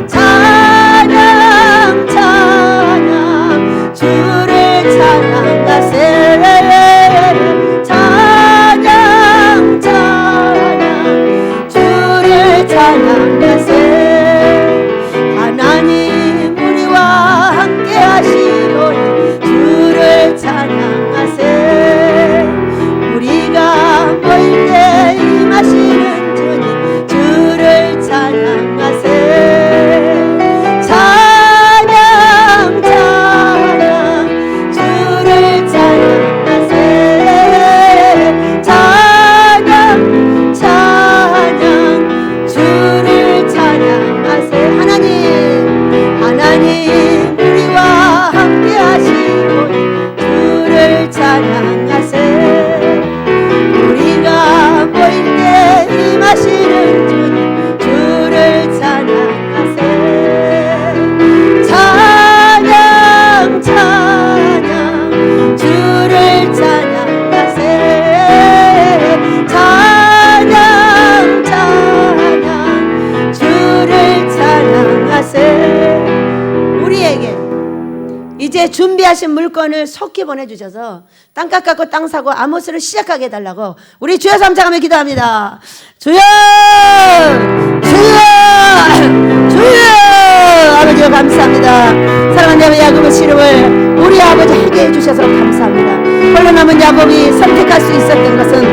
Speaker 1: 찬양 찬양 주를 찬양하세. 찬양 찬양 주를 찬양하세. 하나님, 우리와 함께 하시오니 주를 찬양하세. 우리가 모일 때 임하시는 주님, 주를 찬양하세. 찬양 찬양 주를 찬양하세. 찬양 찬양 주를 찬양하세. 하나님, 우리와 함께 하시오니 주를 찬양하세. 우리가 모일 때 임하시는 주님, 주를 찬양하세. 찬양 찬양 주를 찬양하세. 찬양 찬양 주를 찬양하세. 우리에게 이제 준비하신 물건을 속히 보내주셔서 땅값 갖고 땅 사고 아모스를 시작하게 해달라고 우리 주여 삼창하며 기도합니다. 주여 주여 주여. 아버지여, 감사합니다. 사랑하는 자매 야곱의 씨름을 우리 아버지 하게 해주셔서 감사합니다. 홀로 남은 야곱이 선택할 수 있었던 것은